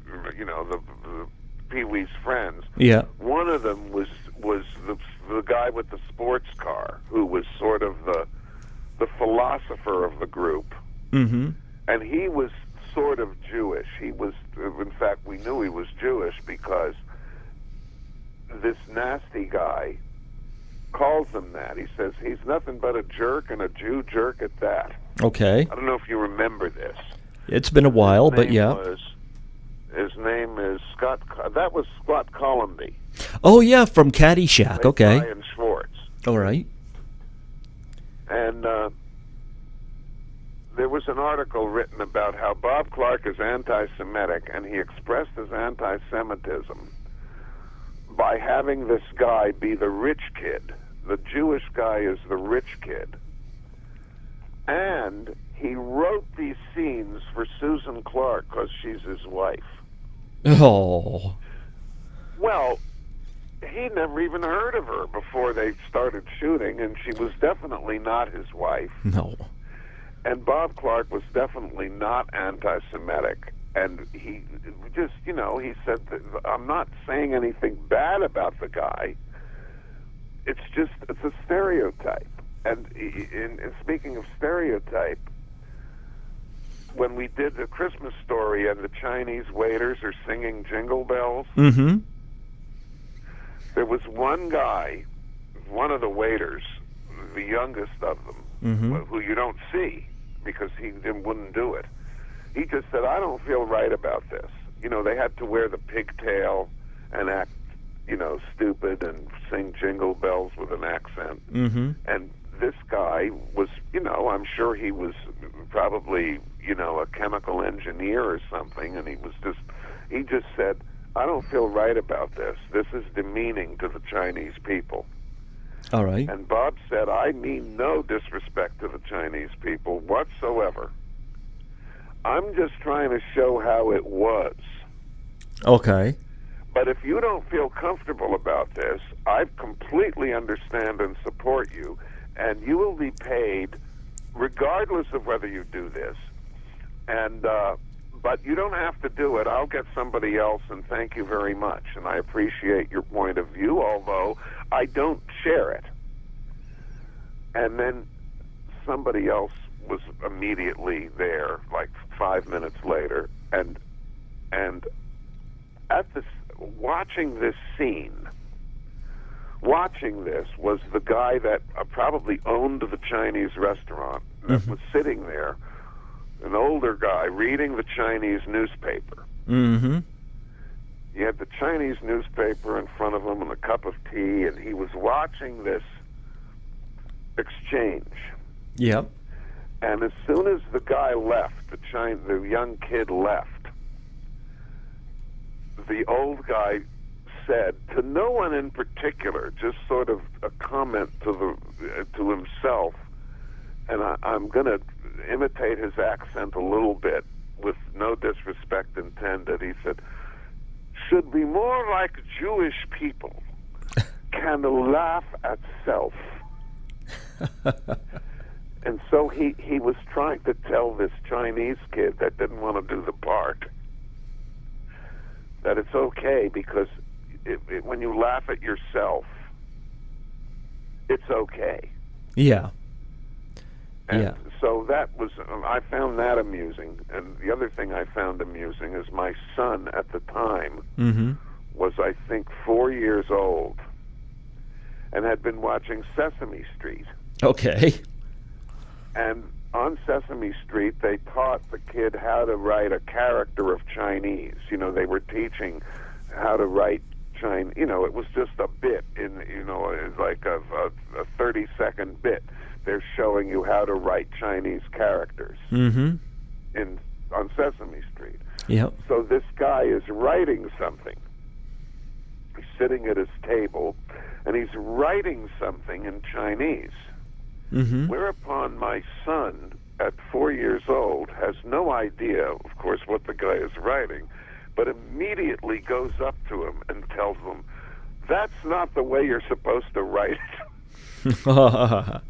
the Pee-wee's friends. Yeah. One of them was the guy with the sports car, who was sort of the philosopher of the group. Mm-hmm. And he was sort of Jewish. He was, in fact, we knew he was Jewish because this nasty guy calls him that. He says he's nothing but a jerk, and a Jew jerk at that. Okay. I don't know if you remember this. It's been a while, but yeah. His name is Scott. That was Scott Columby. Oh yeah, from Caddyshack. Okay. Brian Schwartz. All right. And there was an article written about how Bob Clark is anti-Semitic, and he expressed his anti-Semitism by having this guy be the rich kid. The Jewish guy is the rich kid. And he wrote these scenes for Susan Clark because she's his wife. Oh. Well, he never even heard of her before they started shooting, and she was definitely not his wife. No. And Bob Clark was definitely not anti-Semitic. And he just, he said, I'm not saying anything bad about the guy. It's a stereotype. And in speaking of stereotype, when we did the Christmas Story and the Chinese waiters are singing Jingle Bells, Mm-hmm. there was one guy, one of the waiters, the youngest of them, who you don't see because he wouldn't do it. He just said, I don't feel right about this. You know, they had to wear the pigtail and act, you know, stupid and sing Jingle Bells with an accent. And this guy was, you know, I'm sure he was probably, you know, a chemical engineer or something, and he just said, I don't feel right about this. This is demeaning to the Chinese people. All right. And Bob said, I mean no disrespect to the Chinese people whatsoever. I'm just trying to show how it was. Okay. But if you don't feel comfortable about this, I completely understand and support you, and you will be paid regardless of whether you do this. And but you don't have to do it. I'll get somebody else, and thank you very much. And I appreciate your point of view, although I don't share it. And then somebody else was immediately there, like 5 minutes later, and at this, watching this scene, watching this was the guy that probably owned the Chinese restaurant that was sitting there, an older guy reading the Chinese newspaper. He had the Chinese newspaper in front of him and a cup of tea, and he was watching this exchange. Yep. And as soon as the guy left, the young kid left, the old guy said to no one in particular, just sort of a comment to himself, and I'm going to imitate his accent a little bit with no disrespect intended. He said, should be more like Jewish people, can laugh at self. And so he was trying to tell this Chinese kid that didn't want to do the part that it's okay, because when you laugh at yourself, it's okay. Yeah. And so that was, I found that amusing. And the other thing I found amusing is my son at the time was, I think, 4 years old and had been watching Sesame Street. Okay. And on Sesame Street, they taught the kid how to write a character of Chinese. You know, they were teaching how to write Chinese. You know, it was just a bit in, you know, it's like a 30-second bit. They're showing you how to write Chinese characters on Sesame Street. Yep. So this guy is writing something. He's sitting at his table, and he's writing something in Chinese. Whereupon my son, at 4 years old, has no idea, of course, what the guy is writing, but immediately goes up to him and tells him, that's not the way you're supposed to write it.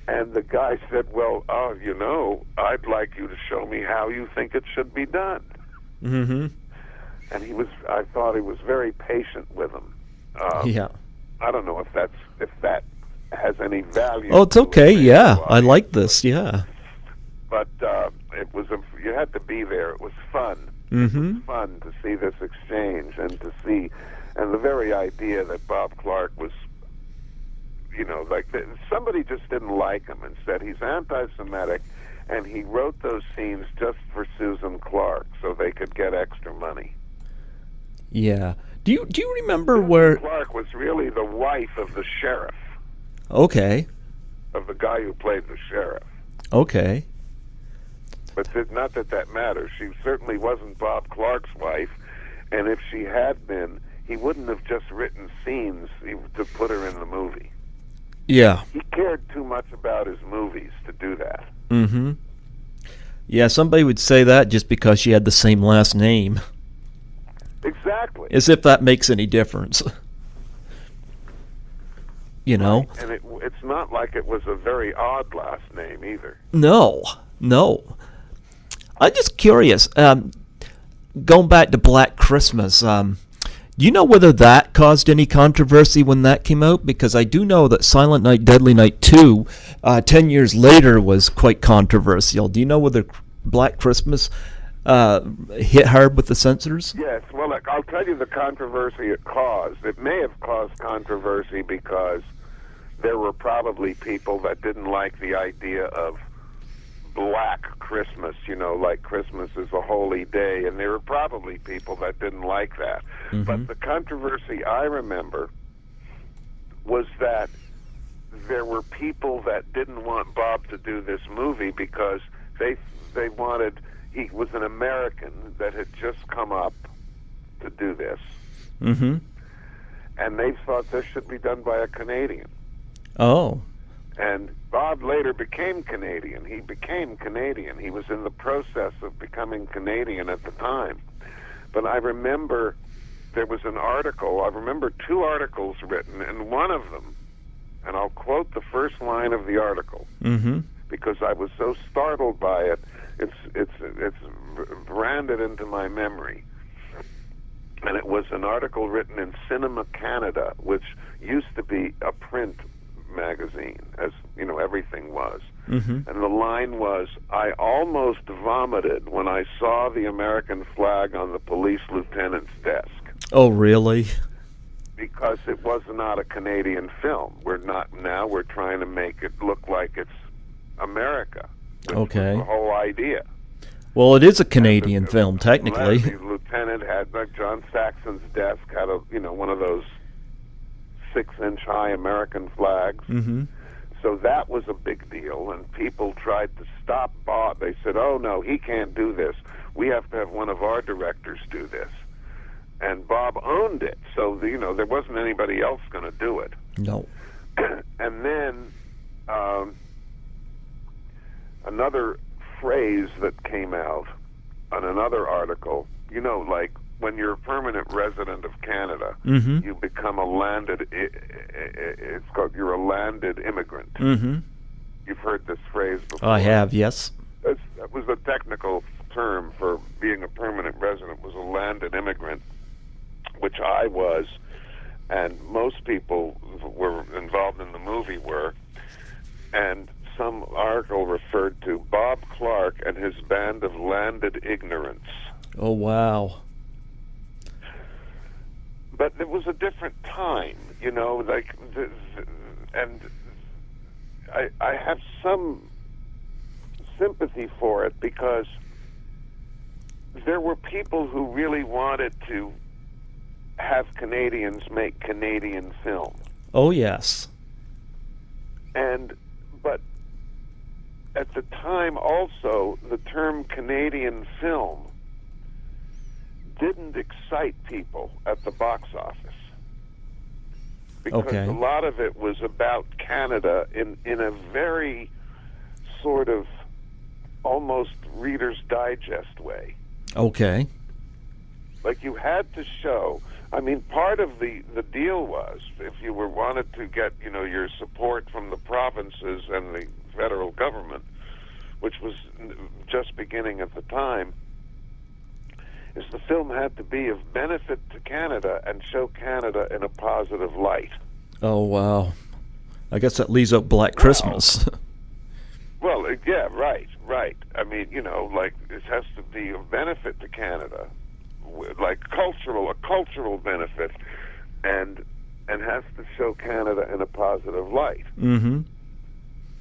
And the guy said, well, you know, I'd like you to show me how you think it should be done. And I thought he was very patient with him. I don't know if that has any value. Oh, it's okay. Yeah, I like this. Yeah. But it was you had to be there. It was fun. It was fun to see this exchange and the very idea that Bob Clark was, you know, like somebody just didn't like him and said he's anti-Semitic, and he wrote those scenes just for Susan Clark so they could get extra money. Yeah. Do you remember Susan where Clark was really the wife of the sheriff? Okay. Of the guy who played the sheriff. Okay. But not that matters. She certainly wasn't Bob Clark's wife, and if she had been, he wouldn't have just written scenes to put her in the movie. Yeah. He cared too much about his movies to do that. Yeah, somebody would say that just because she had the same last name. Exactly. As if that makes any difference. You know? Right. And it's not like it was a very odd last name either. No. I'm just curious. Going back to Black Christmas, do you know whether that caused any controversy when that came out? Because I do know that Silent Night, Deadly Night 2, 10 years later, was quite controversial. Do you know whether Black Christmas hit hard with the censors? Yes. Well, look, I'll tell you the controversy it caused. It may have caused controversy because there were probably people that didn't like the idea of black Christmas, like Christmas is a holy day, and there were probably people that didn't like that. Mm-hmm. But the controversy I remember was that there were people that didn't want Bob to do this movie because they wanted, he was an American that had just come up to do this. Mm-hmm. And they thought this should be done by a Canadian. Oh. And Bob later became Canadian. He became Canadian. He was in the process of becoming Canadian at the time. But I remember there was an article, I remember 2 articles written, and one of them, and I'll quote the first line of the article, Mm-hmm. because I was so startled by it, it's branded into my memory. And it was an article written in Cinema Canada, which used to be a print magazine, as everything was. Mm-hmm. And the line was, "I almost vomited when I saw the American flag on the police lieutenant's desk." Oh, really? Because it was not a Canadian film. We're trying to make it look like it's America, which Okay. was the whole idea. Well, it is a Canadian film, technically. The lieutenant had, like John Saxon's desk had one of those 6-inch high American flags. Mm-hmm. So that was a big deal, and people tried to stop Bob. They said, "Oh no, he can't do this. We have to have one of our directors do this." And Bob owned it, so there wasn't anybody else going to do it. No. And then another phrase that came out on another article, like when you're a permanent resident of Canada, Mm-hmm. you become you're a landed immigrant. Mm-hmm. You've heard this phrase before. I have, yes. That was the technical term for being a permanent resident, was a landed immigrant, which I was, and most people who were involved in the movie were. And some article referred to Bob Clark and his band of landed ignorance. Oh, wow. But it was a different time, and I have some sympathy for it because there were people who really wanted to have Canadians make Canadian film. Oh, yes. But at the time also, the term Canadian film didn't excite people at the box office. Because Okay. a lot of it was about Canada in a very sort of almost Reader's Digest way. Okay. Like you had to show, part of the deal was, if you wanted to get, your support from the provinces and the federal government, which was just beginning at the time, is the film had to be of benefit to Canada and show Canada in a positive light. Oh, wow. I guess that leaves out Black Christmas. Well, yeah, right. It has to be of benefit to Canada, like a cultural benefit, and has to show Canada in a positive light. Mm-hmm.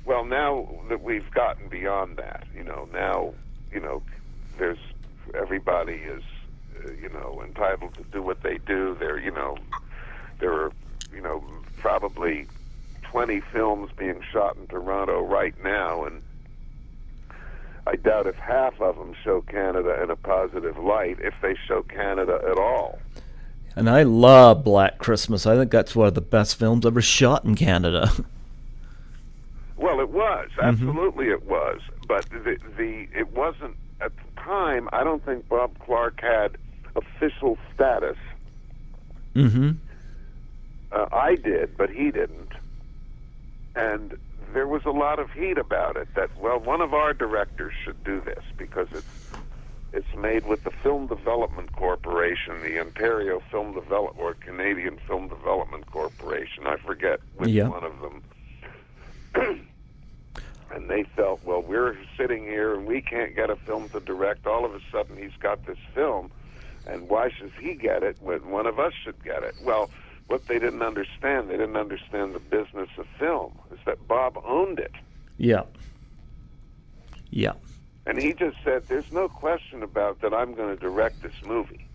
Well, now that we've gotten beyond that, now, there's everybody is, entitled to do what they do. There are, probably 20 films being shot in Toronto right now, and I doubt if half of them show Canada in a positive light, if they show Canada at all. And I love Black Christmas. I think that's one of the best films ever shot in Canada. Well, it was. Absolutely it was. But it wasn't, at the time, I don't think Bob Clark had official status. Mm-hmm. I did, but he didn't. And there was a lot of heat about it, that, well, one of our directors should do this, because it's made with the Film Development Corporation, the Ontario Film Development, or Canadian Film Development Corporation. I forget which one of them. And they felt, well, we're sitting here and we can't get a film to direct. All of a sudden he's got this film, and why should he get it when one of us should get it? Well, what they didn't understand the business of film, is that Bob owned it. Yeah. Yeah. And he just said, there's no question about that I'm going to direct this movie.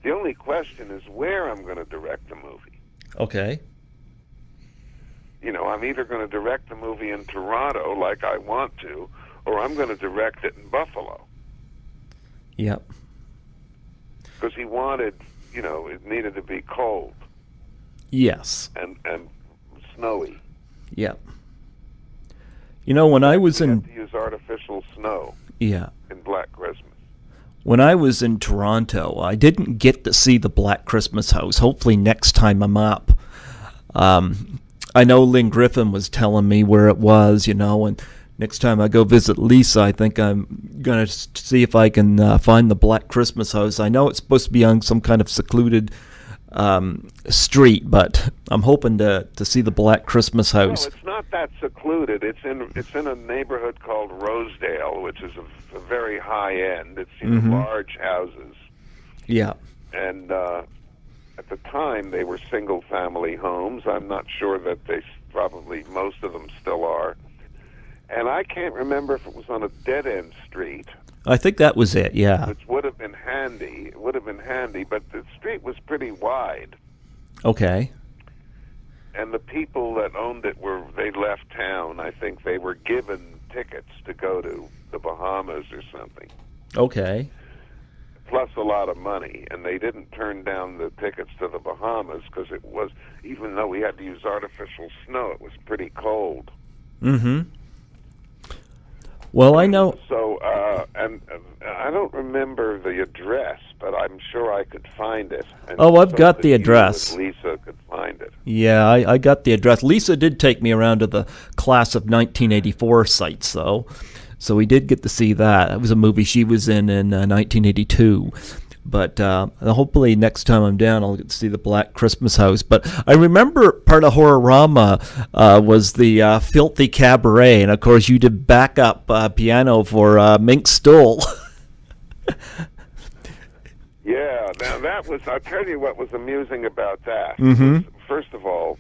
The only question is where I'm going to direct the movie. Okay. You know, I'm either going to direct the movie in Toronto like I want to, or I'm going to direct it in Buffalo. Yep. Because he wanted, you know, it needed to be cold. Yes. And snowy. Yep. You know, when I was in... had to use artificial snow. Yeah. In Black Christmas. When I was in Toronto, I didn't get to see the Black Christmas house. Hopefully next time I'm up. I know Lynn Griffin was telling me where it was, you know, and next time I go visit Lisa, I think I'm going to see if I can find the Black Christmas house. I know it's supposed to be on some kind of secluded street, but I'm hoping to see the Black Christmas house. Well, it's not that secluded. It's in a neighborhood called Rosedale, which is a very high end. It's large houses. Yeah. And at the time, they were single-family homes. I'm not sure that they probably most of them still are. And I can't remember if it was on a dead-end street. I think that was it, yeah. Which would have been handy. It would have been handy, but the street was pretty wide. Okay. And the people that owned it they left town. I think they were given tickets to go to the Bahamas or something. Okay. Plus a lot of money, and they didn't turn down the tickets to the Bahamas because it was, even though we had to use artificial snow, it was pretty cold. Mm-hmm. Well, I know. So, and I don't remember the address, but I'm sure I could find it. And I've got the address. Lisa could find it. Yeah, I got the address. Lisa did take me around to the class of 1984 sites, though. So we did get to see that. It was a movie she was in 1982. But hopefully next time I'm down, I'll get to see the Black Christmas house. But I remember part of Horrorama was the Filthy Cabaret. And, of course, you did backup piano for Mink Stoll. Yeah, now that was, I'll tell you what was amusing about that. Mm-hmm. First of all,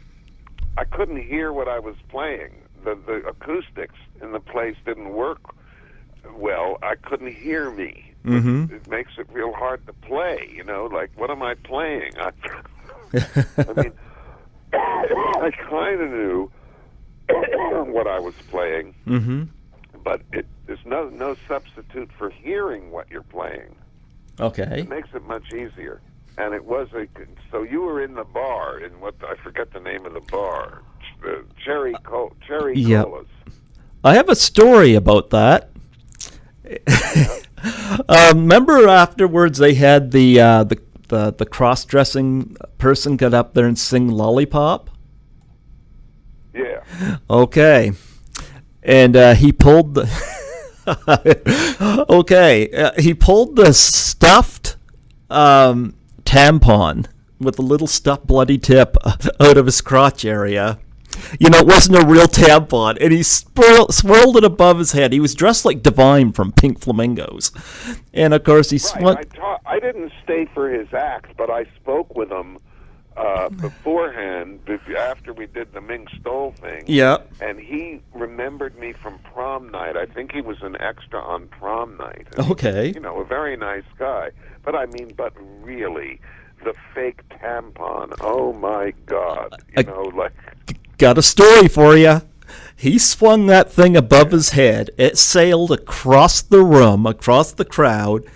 I couldn't hear what I was playing. The acoustics in the place didn't work well. I couldn't hear me. Mm-hmm. It makes it real hard to play, you know, like, what am I playing? I mean, I kind of knew what I was playing, but there's no substitute for hearing what you're playing. Okay. It makes it much easier. And it was so you were in the bar, in I forget the name of the bar, Cherry Colas. I have a story about that. Remember afterwards they had the cross-dressing person get up there and sing Lollipop? Yeah. Okay. And he pulled the he pulled the stuffed tampon with a little stuffed bloody tip out of his crotch area. You know, it wasn't a real tampon, and he swirled it above his head. He was dressed like Divine from Pink Flamingos. And, of course, he swung... I didn't stay for his act, but I spoke with him beforehand, after we did the Ming Stoll thing. Yeah. And he remembered me from Prom Night. I think he was an extra on Prom Night. And, okay. you know, a very nice guy. But really, the fake tampon, oh, my God. You know, like... Got a story for you. He swung that thing above his head. It sailed across the room, across the crowd,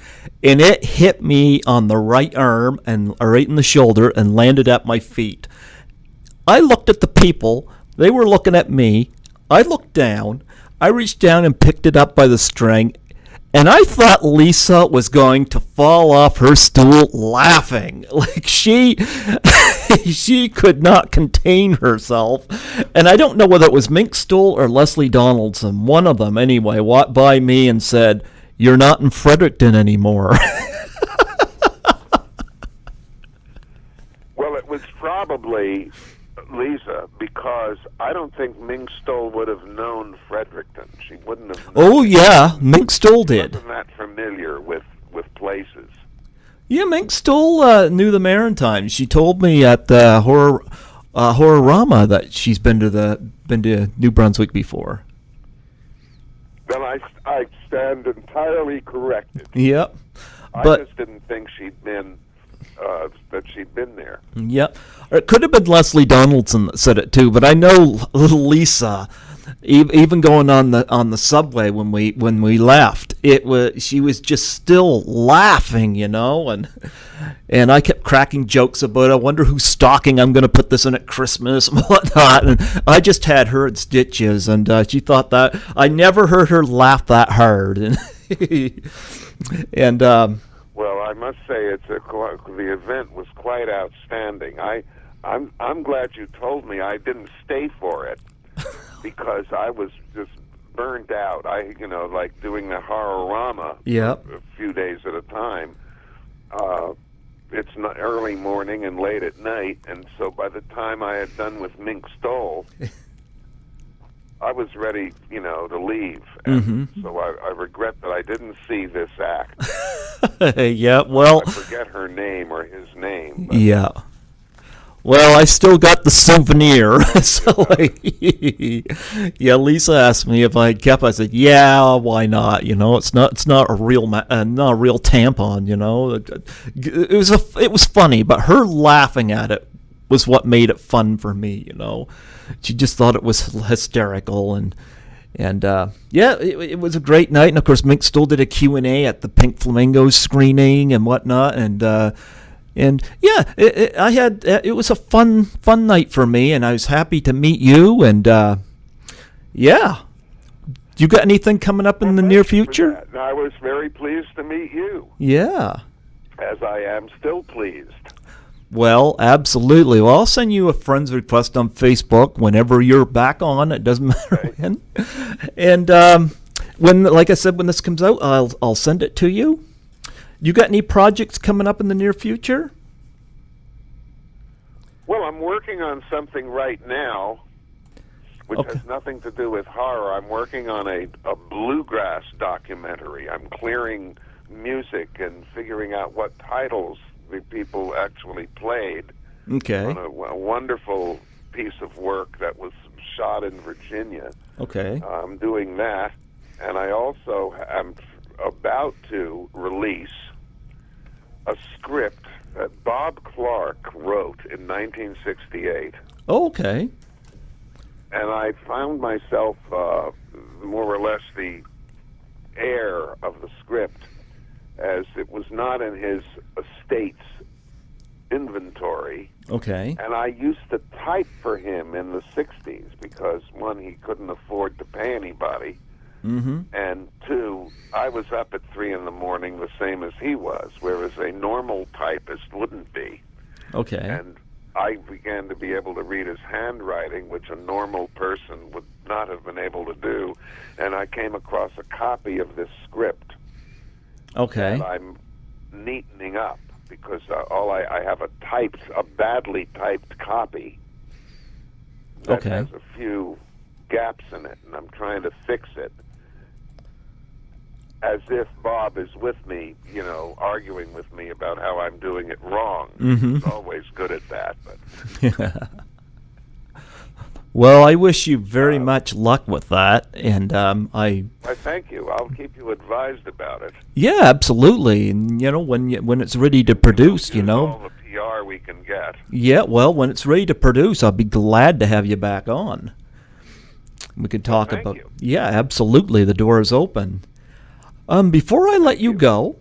and it hit me on the right arm and right in the shoulder and landed at my feet. I looked at the people. They were looking at me. I looked down. I reached down and picked it up by the string, and I thought Lisa was going to fall off her stool laughing. Like she could not contain herself. And I don't know whether it was Mink Stoll or Leslie Donaldson. One of them, anyway, walked by me and said, "You're not in Fredericton anymore." Well, it was probably Lisa, because I don't think Ming Stoll would have known Fredericton. She wouldn't have known. Oh, yeah, Mink Stoll did. She wasn't that familiar with places. Yeah, Mink Stoll knew the Maritimes. She told me at the Horrorama that she's been to New Brunswick before. Then I stand entirely corrected. Yep. I just didn't think she'd been there. Yep. Or it could have been Leslie Donaldson that said it too, but I know Lisa. Even going on the subway when we left, she was just still laughing, and I kept cracking jokes about, I wonder whose stocking I'm going to put this in at Christmas and whatnot, and I just had her in stitches, and she thought that I never heard her laugh that hard, and well, I must say the event was quite outstanding. I'm glad you told me. I didn't stay for it. Because I was just burned out. Like doing the Horrorama a few days at a time. It's not early morning and late at night, and so by the time I had done with Mink Stoll, I was ready, to leave. And so I regret that I didn't see this act. Yeah, well... I forget her name or his name. Yeah. Well, I still got the souvenir. So, yeah, Lisa asked me if I had kept. I said, "Yeah, why not? It's not a real tampon. It was funny, but her laughing at it was what made it fun for me. She just thought it was hysterical, and it was a great night. And of course, Mink still did a Q&A at the Pink Flamingos screening and whatnot, And yeah, it was a fun night for me, and I was happy to meet you. And yeah, you got anything coming up in the near future? I was very pleased to meet you. Yeah, as I am still pleased. Well, absolutely. Well, I'll send you a friend's request on Facebook whenever you're back on. It doesn't matter when. And like I said, when this comes out, I'll send it to you. You got any projects coming up in the near future? Well, I'm working on something right now, which has nothing to do with horror. I'm working on a bluegrass documentary. I'm clearing music and figuring out what titles the people actually played. Okay. On a wonderful piece of work that was shot in Virginia. Okay. I'm doing that, and I also am about to release a script that Bob Clark wrote in 1968. Oh, okay. And I found myself more or less the heir of the script, as it was not in his estate's inventory. Okay. And I used to type for him in the 60s because, one, he couldn't afford to pay anybody. Mm-hmm. And two, I was up at 3 in the morning the same as he was, whereas a normal typist wouldn't be. Okay. And I began to be able to read his handwriting, which a normal person would not have been able to do. And I came across a copy of this script. Okay. That I'm neatening up because I have a badly typed copy that has a few gaps in it, and I'm trying to fix it. As if Bob is with me, arguing with me about how I'm doing it wrong. Mm-hmm. He's always good at that. But. Well, I wish you very much luck with that, and I thank you. I'll keep you advised about it. Yeah, absolutely. And when it's ready to produce, all the PR we can get. Yeah, well, when it's ready to produce, I'll be glad to have you back on. We could talk about. You. Yeah, absolutely. The door is open. Before I let you go,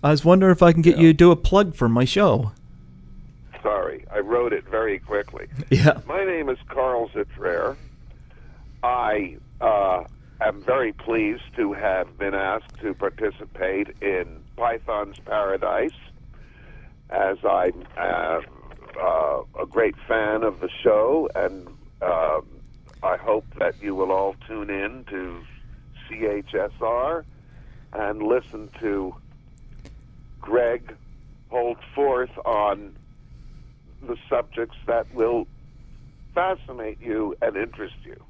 I was wondering if I can get you to do a plug for my show. Sorry, I wrote it very quickly. Yeah. My name is Carl Zittrer. I am very pleased to have been asked to participate in Python's Paradise, as I'm a great fan of the show, and I hope that you will all tune in to CHSR and listen to Greg hold forth on the subjects that will fascinate you and interest you.